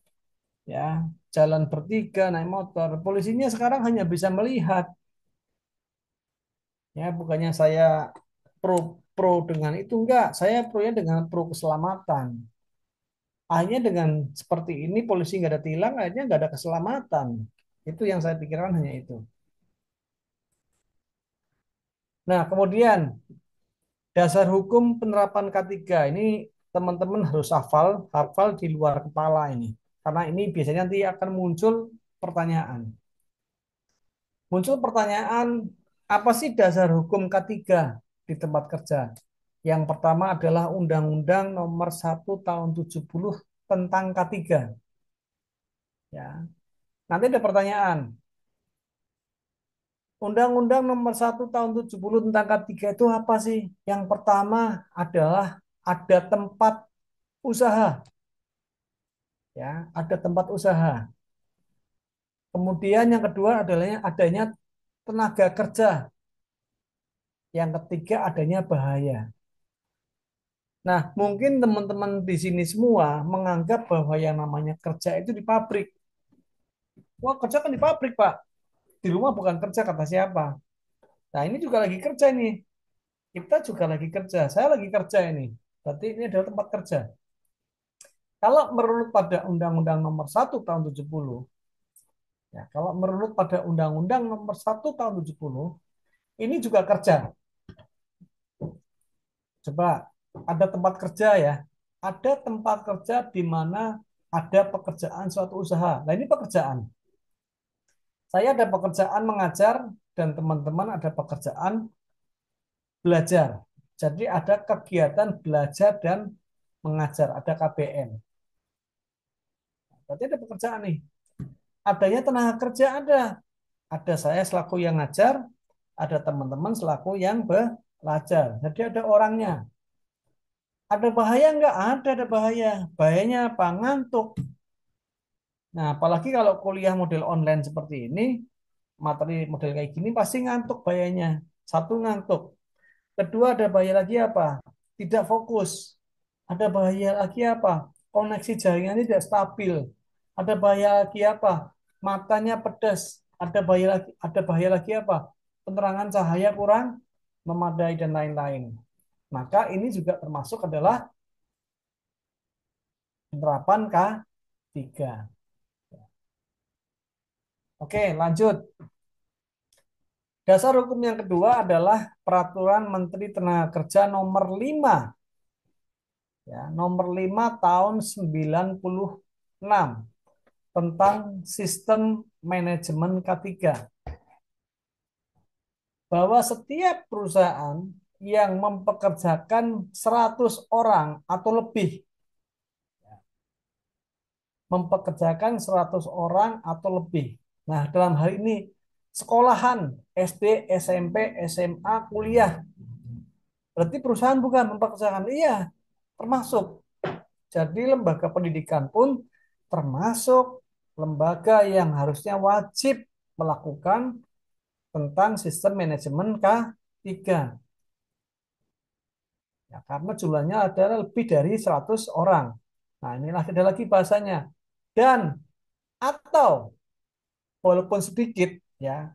ya, jalan bertiga, naik motor. Polisinya sekarang hanya bisa melihat. Ya, bukannya saya pro pro dengan itu enggak. Saya pro-nya dengan pro keselamatan. Akhirnya dengan seperti ini polisi nggak ada tilang, akhirnya nggak ada keselamatan. Itu yang saya pikirkan hanya itu. Nah, kemudian dasar hukum penerapan K3 ini teman-teman harus hafal, hafal di luar kepala ini. Karena ini biasanya nanti akan muncul pertanyaan. Muncul pertanyaan, apa sih dasar hukum K3 di tempat kerja? Yang pertama adalah Undang-Undang Nomor 1 Tahun 70 tentang K3. Ya. Nanti ada pertanyaan, Undang-Undang Nomor 1 Tahun 70 tentang K3 itu apa sih? Yang pertama adalah ada tempat usaha. Ya, ada tempat usaha. Kemudian yang kedua adalah adanya tenaga kerja. Yang ketiga adanya bahaya. Nah, mungkin teman-teman di sini semua menganggap bahwa yang namanya kerja itu di pabrik. Wah, kerja kan di pabrik, Pak. Di rumah bukan kerja, kata siapa? Nah, ini juga lagi kerja nih. Kita juga lagi kerja. Saya lagi kerja ini. Berarti ini adalah tempat kerja. Kalau menurut pada Undang-Undang Nomor 1 Tahun 70, ya, kalau menurut pada Undang-Undang Nomor 1 Tahun 70, ini juga kerja. Coba, ada tempat kerja ya. Ada tempat kerja di mana ada pekerjaan suatu usaha. Nah, ini pekerjaan. Saya ada pekerjaan mengajar dan teman-teman ada pekerjaan belajar. Jadi ada kegiatan belajar dan mengajar, ada KBM. Berarti ada pekerjaan nih. Adanya tenaga kerja ada. Ada saya selaku yang ngajar, ada teman-teman selaku yang belajar. Jadi ada orangnya. Ada bahaya nggak? Ada bahaya. Bahayanya apa? Ngantuk. Nah, apalagi kalau kuliah model online seperti ini, materi model kayak gini pasti ngantuk bahayanya. Satu ngantuk. Kedua ada bahaya lagi apa? Tidak fokus. Ada bahaya lagi apa? Koneksi jaringannya tidak stabil. Ada bahaya lagi apa? Matanya pedas. Ada bahaya lagi apa? Penerangan cahaya kurang memadai dan lain-lain. Maka ini juga termasuk adalah penerapan K3. Oke, lanjut. Dasar hukum yang kedua adalah Peraturan Menteri Tenaga Kerja nomor 5. Ya, nomor 5 tahun 96 . tentang sistem manajemen K3, bahwa setiap perusahaan yang mempekerjakan 100 orang atau lebih, mempekerjakan 100 orang atau lebih. Nah, dalam hal ini sekolahan SD, SMP, SMA, kuliah. Berarti perusahaan bukan mempekerjakan. Iya, termasuk. Jadi lembaga pendidikan pun termasuk lembaga yang harusnya wajib melakukan tentang sistem manajemen K3. Ya, karena jumlahnya adalah lebih dari 100 orang. Nah, inilah ada lagi bahasanya. Dan atau walaupun sedikit, ya,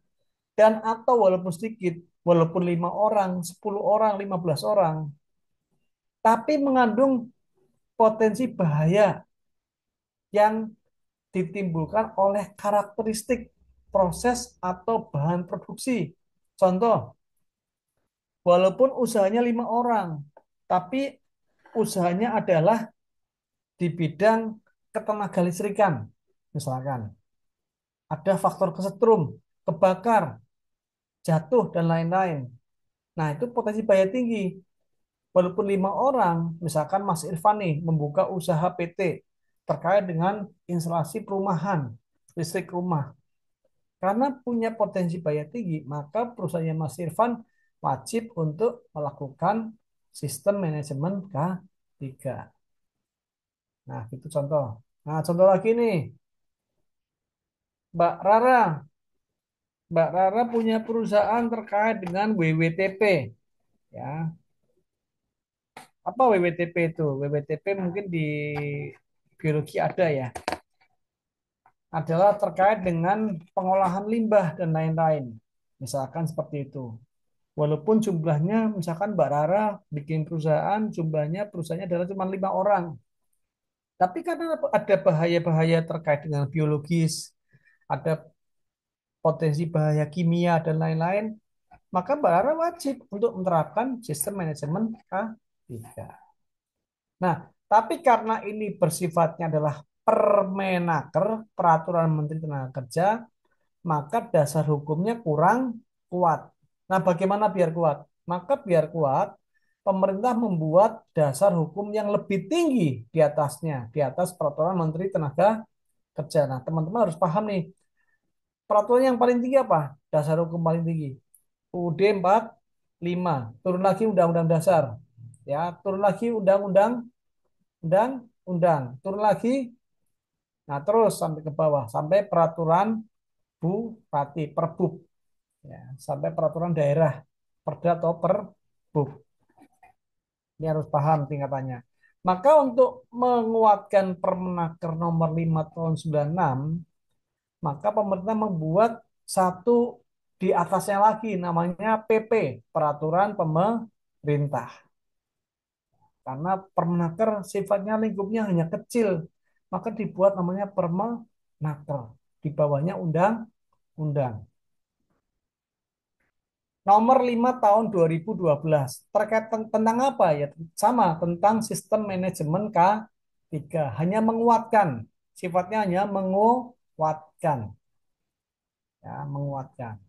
dan atau walaupun sedikit, walaupun 5 orang, 10 orang, 15 orang, tapi mengandung potensi bahaya yang ditimbulkan oleh karakteristik proses atau bahan produksi. Contoh, walaupun usahanya 5 orang, tapi usahanya adalah di bidang ketenaga listrikan, misalkan. Ada faktor kesetrum, kebakar, jatuh, dan lain-lain. Nah, itu potensi bahaya tinggi. Walaupun 5 orang, misalkan Mas Irfan nih, membuka usaha PT terkait dengan instalasi perumahan, listrik rumah. Karena punya potensi bahaya tinggi, maka perusahaannya Mas Irfan wajib untuk melakukan sistem manajemen K3. Nah, itu contoh. Nah, contoh lagi nih, Mbak Rara. Mbak Rara punya perusahaan terkait dengan WWTP. Ya, apa WWTP itu? WWTP mungkin di biologi ada ya. Adalah terkait dengan pengolahan limbah dan lain-lain. Misalkan seperti itu. Walaupun jumlahnya, misalkan Mbak Rara bikin perusahaan, jumlahnya perusahaannya adalah cuma 5 orang. Tapi karena ada bahaya-bahaya terkait dengan biologis, ada potensi bahaya kimia dan lain-lain, maka Mbak Rara wajib untuk menerapkan sistem manajemen K3. Nah, tapi karena ini bersifatnya adalah Permenaker, Peraturan Menteri Tenaga Kerja, maka dasar hukumnya kurang kuat. Nah, bagaimana biar kuat? Maka biar kuat, pemerintah membuat dasar hukum yang lebih tinggi di atasnya, di atas Peraturan Menteri Tenaga Kerja. Nah, teman-teman harus paham nih, peraturan yang paling tinggi apa? Dasar hukum paling tinggi. UUD 45, turun lagi Undang-Undang Dasar. Ya, turun lagi Undang-Undang, turun lagi. Nah, terus sampai ke bawah, sampai peraturan Bupati, Perbub. Ya, sampai peraturan daerah, Perda atau Perbub. Ini harus paham tingkatannya. Maka untuk menguatkan Permenaker nomor 5 tahun 96, maka pemerintah membuat satu di atasnya lagi namanya PP, Peraturan Pemerintah. Karena Permenaker sifatnya lingkupnya hanya kecil, maka dibuat namanya Permenaker. Di bawahnya undang-undang. Nomor 5 tahun 2012. Terkait tentang apa ya? Sama, tentang sistem manajemen K3. Hanya menguatkan. Sifatnya hanya menguatkan. Ya, menguatkan.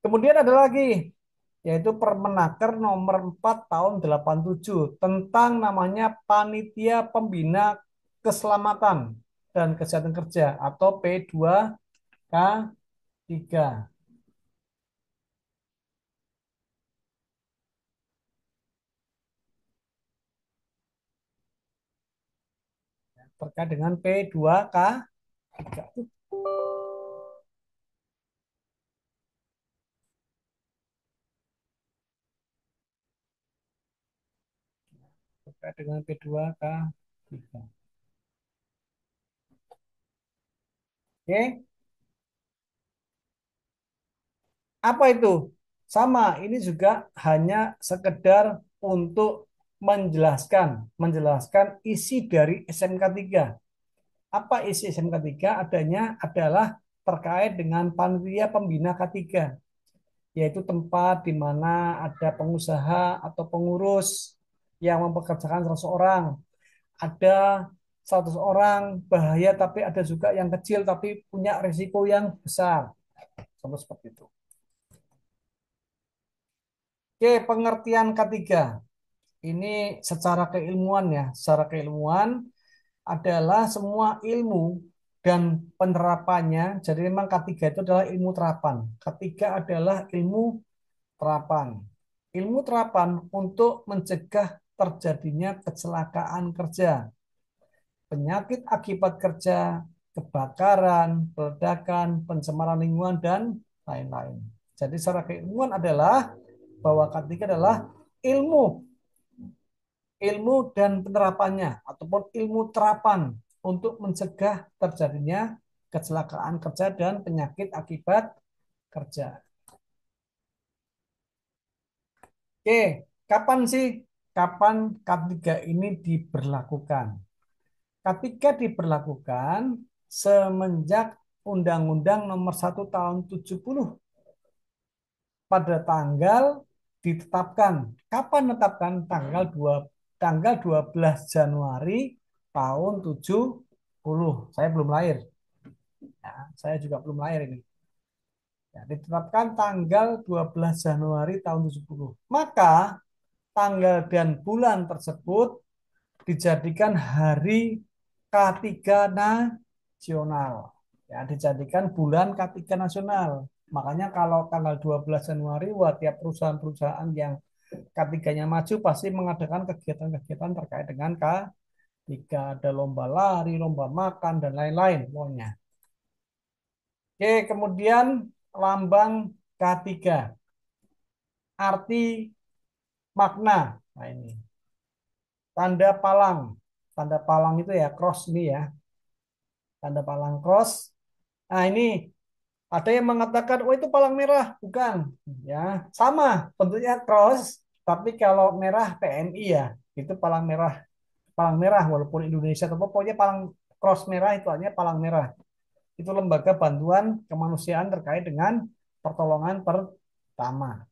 Kemudian ada lagi, yaitu Permenaker nomor 4 tahun 87 tentang namanya Panitia Pembina Keselamatan dan Kesehatan Kerja atau P2K3. Terkait dengan P2K3. Terkait dengan P2K3. Oke, apa itu? Sama, ini juga hanya sekedar untuk menjelaskan isi dari SMK3. Apa isi SMK3? Adanya adalah terkait dengan panitia pembina K3, yaitu tempat di mana ada pengusaha atau pengurus yang mempekerjakan seseorang. Ada 100 orang bahaya, tapi ada juga yang kecil tapi punya risiko yang besar. Contoh seperti itu. Oke, pengertian ketiga. Ini secara keilmuan ya. Secara keilmuan adalah semua ilmu dan penerapannya. Jadi memang ketiga itu adalah ilmu terapan. Ketiga adalah ilmu terapan. Ilmu terapan untuk mencegah terjadinya kecelakaan kerja, penyakit akibat kerja, kebakaran, peledakan, pencemaran lingkungan, dan lain-lain. Jadi secara keilmuan adalah bahwa ketiga adalah ilmu ilmu dan penerapannya ataupun ilmu terapan untuk mencegah terjadinya kecelakaan kerja dan penyakit akibat kerja. Oke, kapan sih kapan K3 ini diberlakukan? K3 diberlakukan semenjak Undang-Undang Nomor 1 Tahun 70 pada tanggal ditetapkan. Kapan ditetapkan? Tanggal 12 Januari tahun 70. Saya belum lahir. Ya, saya juga belum lahir ini. Ya, ditetapkan tanggal 12 Januari tahun 70. Maka tanggal dan bulan tersebut dijadikan hari K3 nasional. Ya, dijadikan bulan K3 nasional. Makanya kalau tanggal 12 Januari, wah, tiap perusahaan-perusahaan yang K3-nya maju pasti mengadakan kegiatan-kegiatan terkait dengan K3. Ada lomba lari, lomba makan, dan lain-lain pokoknya. Oke, kemudian lambang K3. Arti makna. Nah ini. Tanda palang. Tanda palang itu ya cross ini ya. Tanda palang cross. Nah ini ada yang mengatakan, oh itu palang merah. Bukan. Ya, sama bentuknya cross. Tapi kalau merah PNI ya. Itu palang merah. Palang merah walaupun Indonesia. Tapi pokoknya palang cross merah itu hanya palang merah. Itu lembaga bantuan kemanusiaan terkait dengan pertolongan pertama.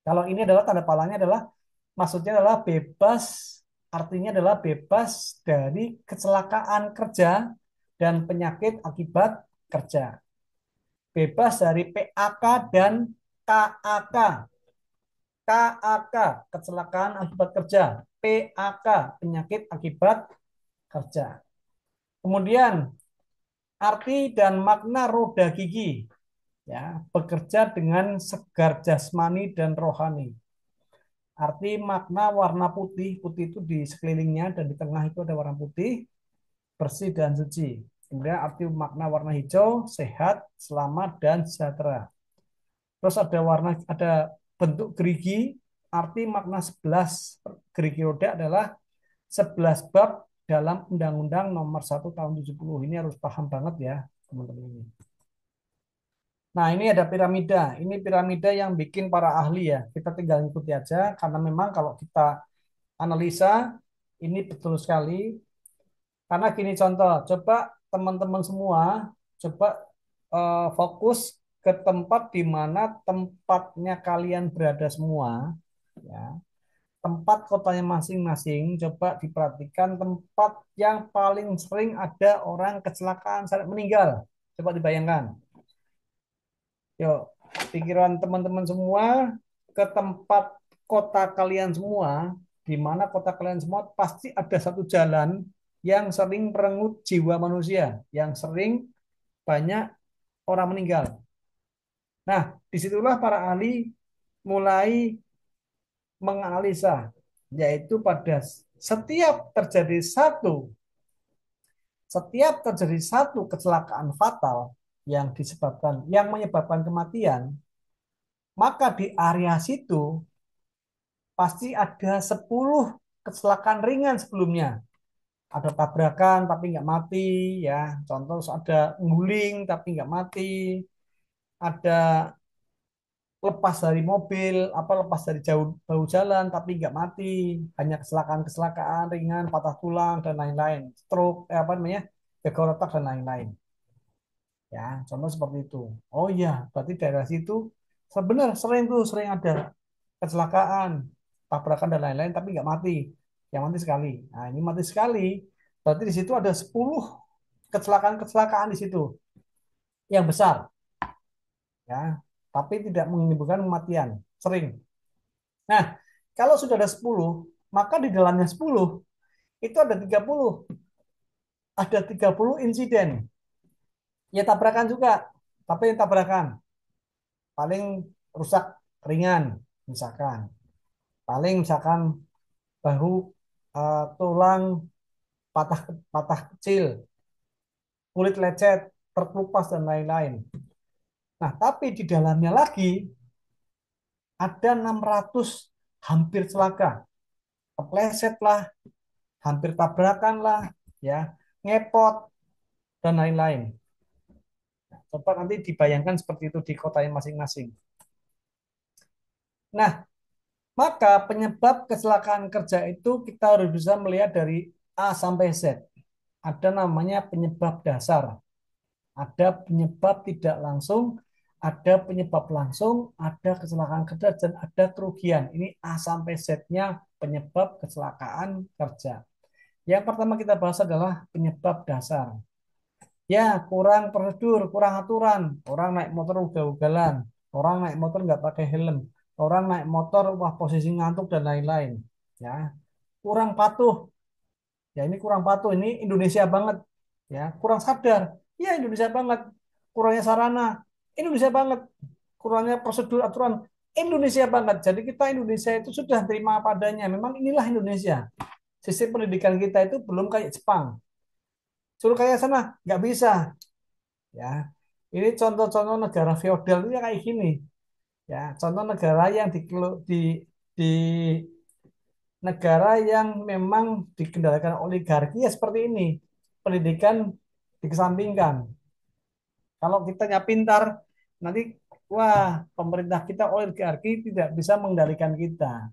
Kalau ini adalah tanda palangnya adalah maksudnya adalah bebas, artinya adalah bebas dari kecelakaan kerja dan penyakit akibat kerja. Bebas dari PAK dan KAK. KAK, kecelakaan akibat kerja. PAK, penyakit akibat kerja. Kemudian arti dan makna roda gigi, ya, bekerja dengan segar jasmani dan rohani. Arti makna warna putih, putih itu di sekelilingnya dan di tengah itu ada warna putih, bersih dan suci. Kemudian arti makna warna hijau, sehat, selamat dan sejahtera. Terus ada bentuk gerigi, arti makna 11 gerigi roda adalah 11 bab dalam Undang-Undang Nomor 1 Tahun 70. Ini harus paham banget ya, teman-teman ini. Nah, ini ada piramida. Ini piramida yang bikin para ahli ya. Kita tinggal ikuti aja karena memang kalau kita analisa ini betul sekali. Karena gini contoh, coba teman-teman semua coba fokus ke tempat di mana tempatnya kalian berada semua, ya. Tempat kotanya masing-masing, coba diperhatikan tempat yang paling sering ada orang kecelakaan sampai meninggal. Coba dibayangkan. Yuk, pikiran teman-teman semua ke tempat kota kalian semua, di mana kota kalian semua pasti ada satu jalan yang sering merenggut jiwa manusia, yang sering banyak orang meninggal. Nah, disitulah para ahli mulai menganalisa, yaitu pada setiap terjadi satu kecelakaan fatal yang menyebabkan kematian, maka di area situ pasti ada 10 kecelakaan ringan sebelumnya. Ada tabrakan tapi nggak mati, ya. Contoh ada nguling tapi nggak mati, ada lepas dari mobil, lepas dari jauh jalan tapi nggak mati, hanya kecelakaan ringan, patah tulang dan lain-lain, stroke, apa namanya, gagal otak dan lain-lain. Ya, contoh seperti itu. Oh iya, berarti daerah situ sering ada kecelakaan, tabrakan dan lain-lain, tapi nggak mati. Yang mati sekali. Nah, ini mati sekali Berarti di situ ada 10 kecelakaan-kecelakaan di situ yang besar, ya. Tapi tidak menimbulkan kematian, sering. Nah, kalau sudah ada 10, maka di dalamnya 10 itu ada 30 insiden. Ya tabrakan juga, tapi tabrakan paling rusak ringan misalkan. Paling misalkan bahu, tulang patah patah kecil, kulit lecet, terkelupas dan lain-lain. Nah, tapi di dalamnya lagi ada 600 hampir celaka, kepleset lah, hampir tabrakan lah, ya, ngepot dan lain-lain. Coba nanti dibayangkan seperti itu di kotanya masing-masing. Nah, maka penyebab kecelakaan kerja itu kita harus bisa melihat dari A sampai Z. Ada namanya penyebab dasar, ada penyebab tidak langsung, ada penyebab langsung, ada kecelakaan kerja, dan ada kerugian. Ini A sampai Z-nya penyebab kecelakaan kerja. Yang pertama kita bahas adalah penyebab dasar. Ya, kurang prosedur, kurang aturan. Orang naik motor ugal-ugalan. Orang naik motor nggak pakai helm. Orang naik motor, wah posisi ngantuk dan lain-lain. Ya, kurang patuh. Ya, ini kurang patuh. Ini Indonesia banget. Ya, kurang sadar. Ya, Indonesia banget. Kurangnya sarana. Indonesia banget. Kurangnya prosedur aturan. Indonesia banget. Jadi kita Indonesia itu sudah terima apa adanya. Memang inilah Indonesia. Sistem pendidikan kita itu belum kayak Jepang. Suruh kayak sana, nggak bisa. Ya, ini contoh-contoh negara feodal itu ya kayak gini. Ya, contoh negara yang di negara yang memang dikendalikan oligarki ya seperti ini. Pendidikan dikesampingkan. Kalau kitanya pintar, nanti wah pemerintah kita oligarki tidak bisa mengendalikan kita.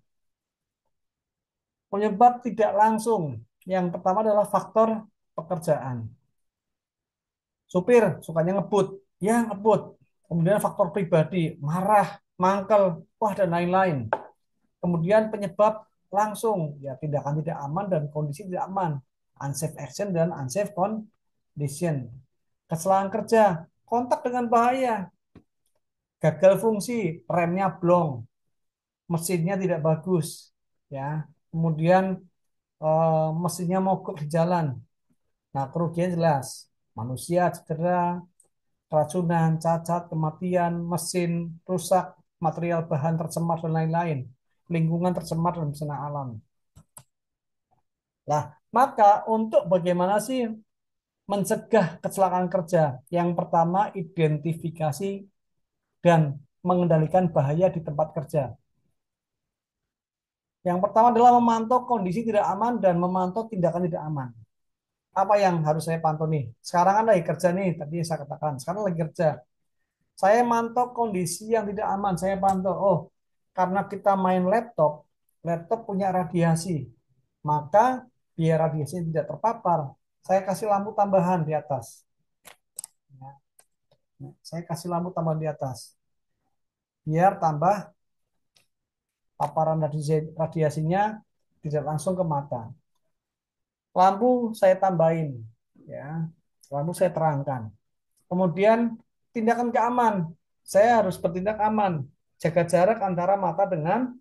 Penyebab tidak langsung. Yang pertama adalah faktor pekerjaan. Supir sukanya ngebut, ya ngebut. Kemudian faktor pribadi, marah, mangkel, wah dan lain-lain. Kemudian penyebab langsung, ya tindakan tidak aman dan kondisi tidak aman, unsafe action dan unsafe condition. Kecelakaan kerja, kontak dengan bahaya, gagal fungsi, remnya blong, mesinnya tidak bagus, ya. Kemudian mesinnya mogok di jalan. Nah, kerugian jelas, manusia cedera, keracunan, cacat, kematian, mesin rusak, material bahan tercemar dan lain-lain. Lingkungan tercemar dan bencana alam. Nah, maka untuk bagaimana sih mencegah kecelakaan kerja? Yang pertama, identifikasi dan mengendalikan bahaya di tempat kerja. Yang pertama adalah memantau kondisi tidak aman dan memantau tindakan tidak aman. Apa yang harus saya pantau nih? Sekarang kan lagi kerja nih, tadi saya katakan. Sekarang lagi kerja. Saya mantau kondisi yang tidak aman. Saya pantau, oh, karena kita main laptop, laptop punya radiasi. Maka biar radiasi tidak terpapar, saya kasih lampu tambahan di atas. Ya, saya kasih lampu tambahan di atas. Biar tambah paparan radiasinya tidak langsung ke mata. Lampu saya tambahin, ya, lampu saya terangkan. Kemudian tindakan keaman, saya harus bertindak aman, jaga jarak antara mata dengan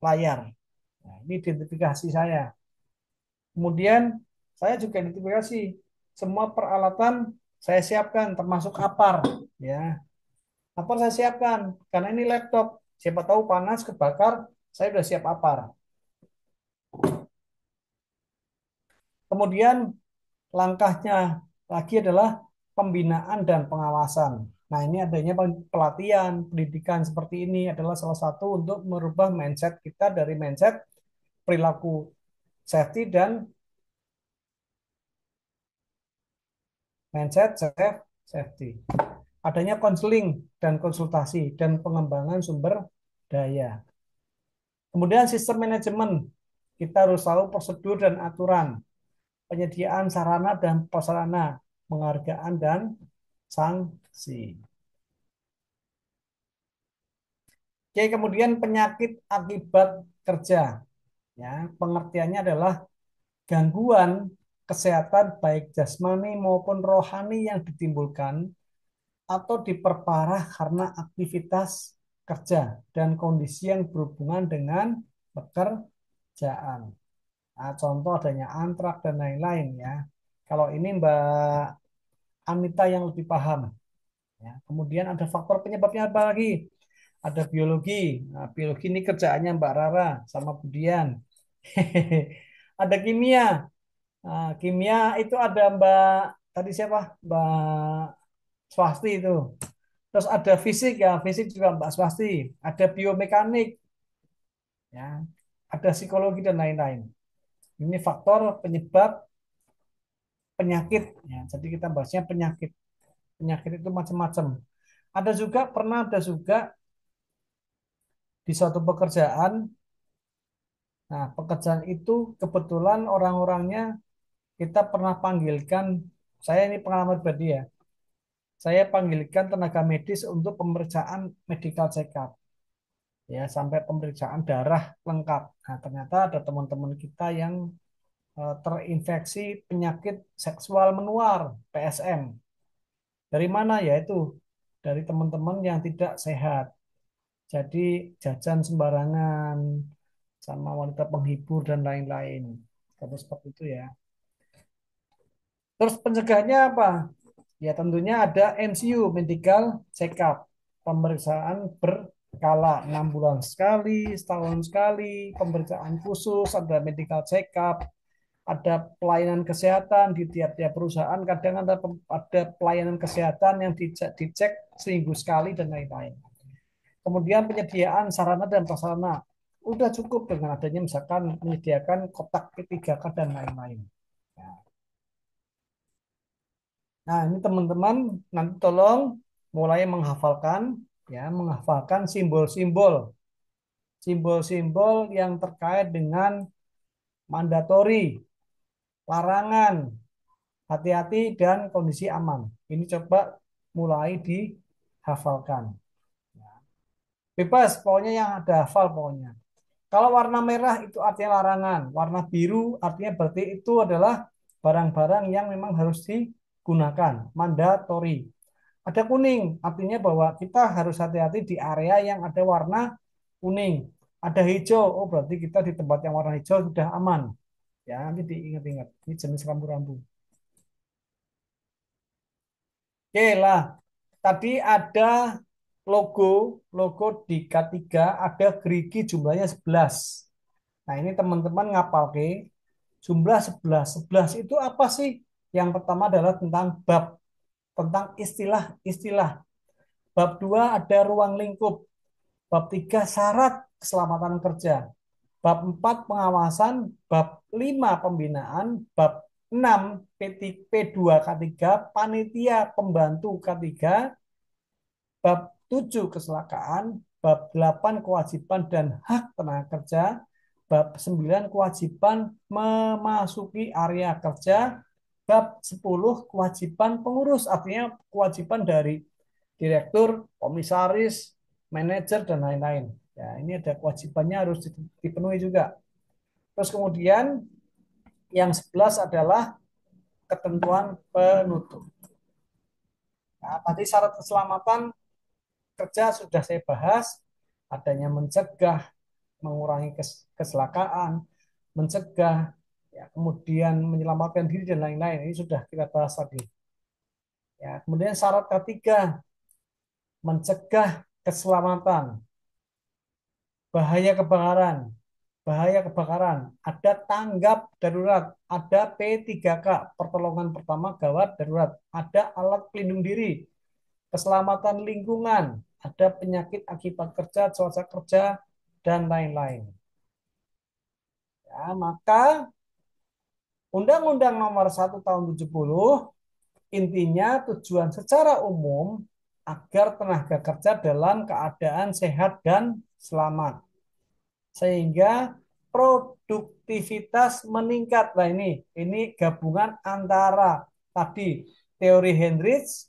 layar. Nah, ini identifikasi saya. Kemudian saya juga identifikasi semua peralatan saya siapkan, termasuk apar, ya. Apar saya siapkan karena ini laptop. Siapa tahu panas kebakar, saya sudah siap apar. Kemudian langkahnya lagi adalah pembinaan dan pengawasan. Nah, ini adanya pelatihan, pendidikan seperti ini adalah salah satu untuk merubah mindset kita dari mindset perilaku safety dan mindset safety. Adanya konseling dan konsultasi dan pengembangan sumber daya. Kemudian sistem manajemen. Kita harus tahu prosedur dan aturan. Penyediaan sarana dan prasarana, penghargaan dan sanksi. Oke, kemudian penyakit akibat kerja. Ya, pengertiannya adalah gangguan kesehatan baik jasmani maupun rohani yang ditimbulkan atau diperparah karena aktivitas kerja dan kondisi yang berhubungan dengan pekerjaan. Nah, contoh adanya antrak dan lain-lain ya. Kalau ini Mbak Anita yang lebih paham. Ya. Kemudian ada faktor penyebabnya apa lagi? Ada biologi. Nah, biologi ini kerjaannya Mbak Rara sama Budian. Ada kimia. Nah, kimia itu ada Mbak tadi siapa? Mbak Swasti itu. Terus ada fisik ya, fisik juga Mbak Swasti. Ada biomekanik, ya. Ada psikologi dan lain-lain. Ini faktor penyebab penyakit. Ya. Jadi kita bahasnya penyakit. Penyakit itu macam-macam. Pernah ada juga di suatu pekerjaan. Nah, pekerjaan itu kebetulan orang-orangnya kita pernah panggilkan, saya ini pengalaman pribadi ya, saya panggilkan tenaga medis untuk pemeriksaan medical check-up. Ya, sampai pemeriksaan darah lengkap. Nah, ternyata ada teman-teman kita yang terinfeksi penyakit seksual menular, PSM. Dari mana ya itu? Dari teman-teman yang tidak sehat. Jadi jajan sembarangan sama wanita penghibur dan lain-lain. Terus seperti itu ya. Terus pencegahannya apa? Ya tentunya ada MCU, medical check-up. Pemeriksaan berkala 6 bulan sekali, setahun sekali, pemeriksaan khusus, ada medical check-up, ada pelayanan kesehatan di tiap-tiap perusahaan, kadang ada pelayanan kesehatan yang dicek seminggu sekali dan lain-lain. Kemudian penyediaan sarana dan prasarana. Udah cukup dengan adanya misalkan menyediakan kotak P3K dan lain-lain. Nah, ini teman-teman nanti tolong mulai menghafalkan ya, menghafalkan simbol-simbol. Simbol-simbol yang terkait dengan mandatori, larangan, hati-hati dan kondisi aman. Ini coba mulai dihafalkan. Bebas, pokoknya yang ada hafal pokoknya. Kalau warna merah itu artinya larangan, warna biru artinya berarti itu adalah barang-barang yang memang harus digunakan, mandatori. Ada kuning, artinya bahwa kita harus hati-hati di area yang ada warna kuning. Ada hijau, oh berarti kita di tempat yang warna hijau sudah aman. Ya, nanti diingat-ingat. Ini jenis rambu-rambu. Oke lah, tadi ada logo, logo di K3 ada gerigi jumlahnya 11. Nah, ini teman-teman ngapal ke jumlah 11. 11 itu apa sih? Yang pertama adalah tentang bab, tentang istilah-istilah. Bab 2 ada ruang lingkup. Bab 3 syarat keselamatan kerja. Bab 4 pengawasan, bab 5 pembinaan, bab 6 P2 K3 panitia pembantu K3, bab 7 kecelakaan, bab 8 kewajiban dan hak tenaga kerja, bab 9 kewajiban memasuki area kerja, bab 10 kewajiban pengurus, artinya kewajiban dari direktur, komisaris, manajer dan lain-lain. Ya, ini ada kewajibannya harus dipenuhi juga. Terus kemudian yang 11 adalah ketentuan penutup. Nah, tadi syarat keselamatan kerja sudah saya bahas, adanya mencegah, mengurangi kecelakaan, mencegah, ya, kemudian menyelamatkan diri dan lain-lain. Ini sudah kita bahas tadi. Ya, kemudian syarat ketiga, mencegah keselamatan, bahaya kebakaran, bahaya kebakaran, ada tanggap darurat, ada P3K, pertolongan pertama gawat darurat, ada alat pelindung diri, keselamatan lingkungan, ada penyakit akibat kerja, cuaca kerja, dan lain-lain. Ya, maka Undang-Undang Nomor 1 Tahun 70 intinya tujuan secara umum agar tenaga kerja dalam keadaan sehat dan selamat. Sehingga produktivitas meningkat. Nah ini gabungan antara tadi teori Hendrich,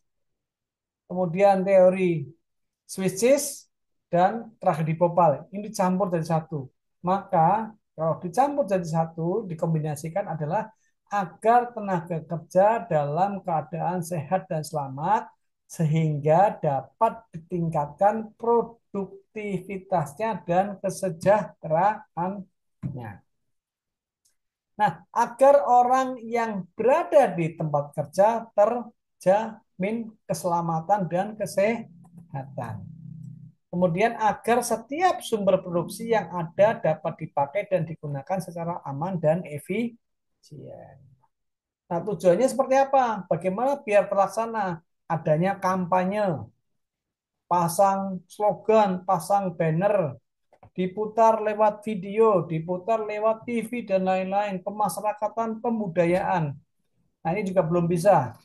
kemudian teori Swiss dan tragedi Popal. Ini dicampur jadi satu. Maka kalau dicampur jadi satu, dikombinasikan adalah agar tenaga kerja dalam keadaan sehat dan selamat sehingga dapat ditingkatkan produktivitasnya dan kesejahteraannya. Nah, agar orang yang berada di tempat kerja terjamin keselamatan dan kesehatan. Kemudian agar setiap sumber produksi yang ada dapat dipakai dan digunakan secara aman dan efisien. Nah, tujuannya seperti apa? Bagaimana biar terlaksana? Adanya kampanye, pasang slogan, pasang banner, diputar lewat video, diputar lewat TV, dan lain-lain. Pemasyarakatan, pembudayaan. Nah, ini juga belum bisa.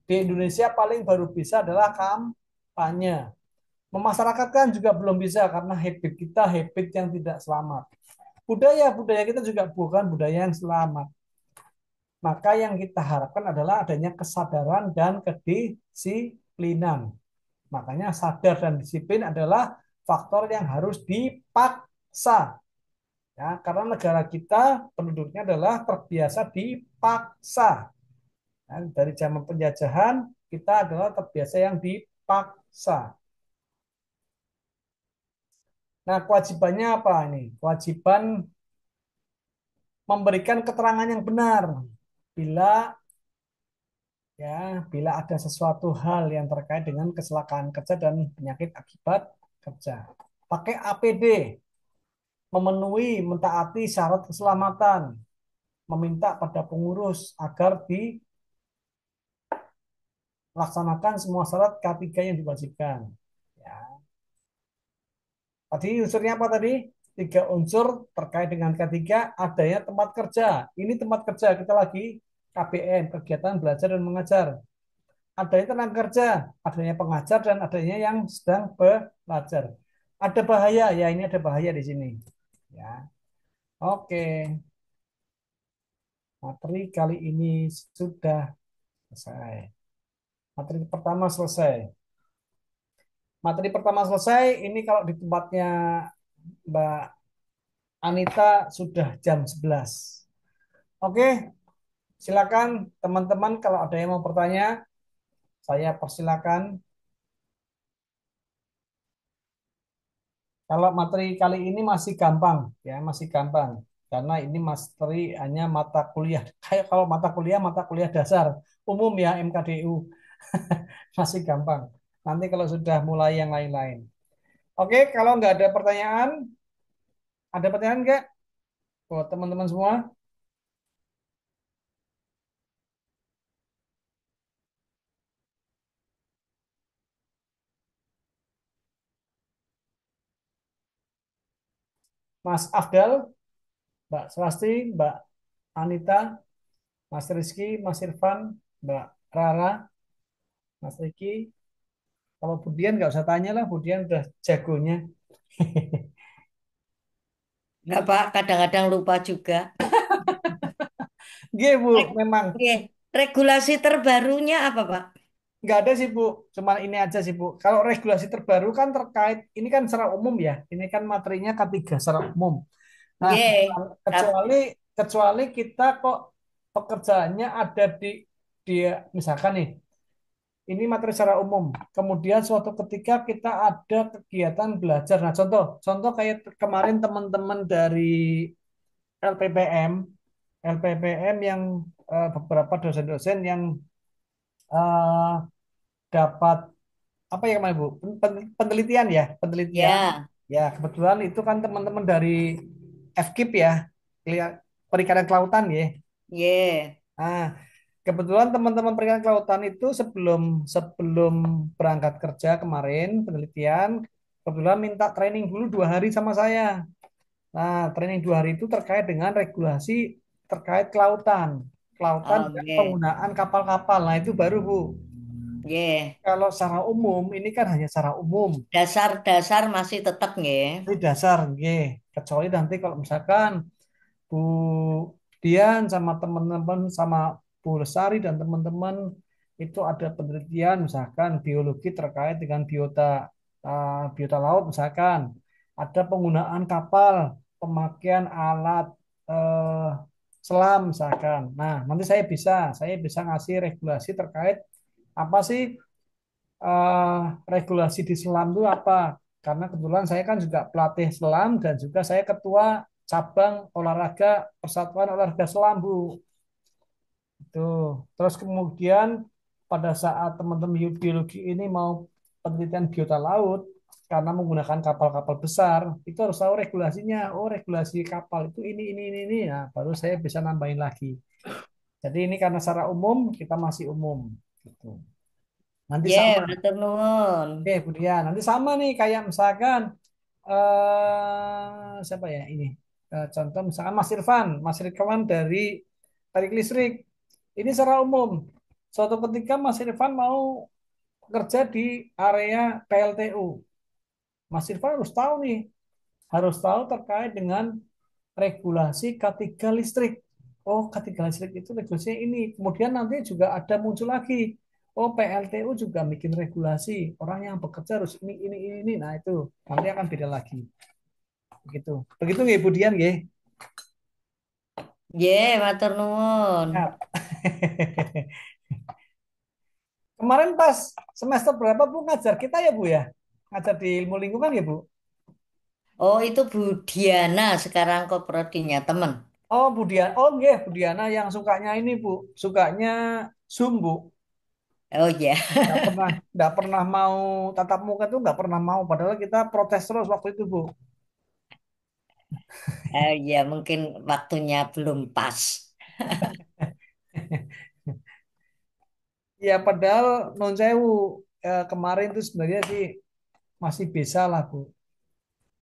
Di Indonesia paling baru bisa adalah kampanye. Memasyarakatkan juga belum bisa karena habit kita habit yang tidak selamat. Budaya kita juga bukan budaya yang selamat. Maka yang kita harapkan adalah adanya kesadaran dan kedisiplinan. Makanya sadar dan disiplin adalah faktor yang harus dipaksa. Ya, karena negara kita penduduknya adalah terbiasa dipaksa. Ya, dari zaman penjajahan kita adalah terbiasa yang dipaksa. Nah, kewajibannya apa ini? Kewajiban memberikan keterangan yang benar bila bila ada sesuatu hal yang terkait dengan kecelakaan kerja dan penyakit akibat kerja. Pakai APD, memenuhi, mentaati syarat keselamatan, meminta pada pengurus agar dilaksanakan semua syarat K3 yang diwajibkan. Ya. Tadi unsurnya apa tadi? 3 unsur terkait dengan K3, adanya tempat kerja. Ini tempat kerja, kita lagi KBM, kegiatan belajar dan mengajar. Adanya tenaga kerja, adanya pengajar, dan adanya yang sedang belajar. Ada bahaya, ya ini ada bahaya di sini. Ya, oke. Materi kali ini sudah selesai. Materi pertama selesai. Materi pertama selesai, ini kalau di tempatnya Mbak Anita sudah jam 11. Oke, silakan teman-teman kalau ada yang mau bertanya, saya persilakan. Kalau materi kali ini masih gampang, ya masih gampang. Karena ini materi hanya mata kuliah. Kayak kalau mata kuliah dasar umum ya MKDU masih gampang. Nanti kalau sudah mulai yang lain-lain. Oke, kalau nggak ada pertanyaan, ada pertanyaan nggak? Buat teman-teman semua? Mas Afdal, Mbak Swasti, Mbak Anita, Mas Rizky, Mas Irfan, Mbak Rara, Mas Riki. Kalau Budian nggak usah tanya lah, Budian udah jagonya. Nggak, Pak, kadang-kadang lupa juga. Gih, Bu, Reg- memang Oke, regulasi terbarunya apa, Pak? nggak ada sih, Bu. Cuman ini aja sih, Bu. Kalau regulasi terbaru kan terkait, ini kan secara umum ya. Ini kan materinya K3 secara umum. Nah, Ye, kecuali kecuali kita kok pekerjaannya ada di misalkan nih, ini materi secara umum. Kemudian suatu ketika kita ada kegiatan belajar. Nah, contoh kayak kemarin teman-teman dari LPPM, LPPM yang beberapa dosen-dosen yang eh, dapat apa ya kemarin Bu? Penelitian ya, penelitian. ya, Ya, kebetulan itu kan teman-teman dari FKIP ya, Perikanan Kelautan ya. ye, Nah, kebetulan teman-teman perikanan kelautan itu sebelum sebelum berangkat kerja kemarin penelitian, kebetulan minta training dulu 2 hari sama saya. Nah, training 2 hari itu terkait dengan regulasi terkait kelautan, kelautan dan oke, penggunaan kapal-kapal. Nah, itu baru Bu. ye. Kalau secara umum, ini kan hanya secara umum, Dasar-dasar masih tetap nggih. ini dasar, nggih. Kecuali nanti kalau misalkan Bu Dian sama teman-teman sama Bu Lestari dan teman-teman itu ada penelitian misalkan biologi terkait dengan biota laut misalkan ada penggunaan kapal, pemakaian alat eh, selam misalkan. Nah, nanti saya bisa ngasih regulasi terkait apa sih eh, regulasi di selam itu apa? Karena kebetulan saya kan juga pelatih selam dan juga saya ketua cabang olahraga Persatuan Olahraga Selam, Bu. Itu. Terus kemudian pada saat teman-teman biologi ini mau penelitian biota laut karena menggunakan kapal-kapal besar, itu harus tahu regulasinya. Oh, regulasi kapal itu ini. Nah, baru saya bisa nambahin lagi. Jadi ini karena secara umum kita masih umum. Gitu. Nanti Ya, sama. matur nuwun. Oke, kemudian nanti sama nih kayak misalkan siapa ya ini? Contoh misalkan Mas Irfan dari tarik listrik. Ini secara umum. Suatu ketika Mas Irfan mau kerja di area PLTU. Mas Irfan harus tahu nih, harus tahu terkait dengan regulasi K3 listrik. Oh, K3 listrik itu regulasinya ini. Kemudian nanti juga ada muncul lagi. Oh, PLTU juga bikin regulasi. Orang yang bekerja harus ini. Nah, itu nanti akan beda lagi. Begitu. Begitu nggih, Budian nggih? Ya, matur nuwun. Nah. Kemarin pas semester berapa Bu ngajar kita ya Bu ya? Ngajar di ilmu lingkungan ya Bu? Oh, itu Bu Diana sekarang kok prodinya temen. Oh Budiana, oh nggih Budiana yang sukanya ini Bu, sukanya Zoom Bu. Oh ya, Nggak pernah mau tatap muka tuh nggak pernah mau. Padahal kita protes terus waktu itu Bu. ya mungkin waktunya belum pas. Ya padahal non sewu kemarin tuh sebenarnya sih masih bisa lah Bu.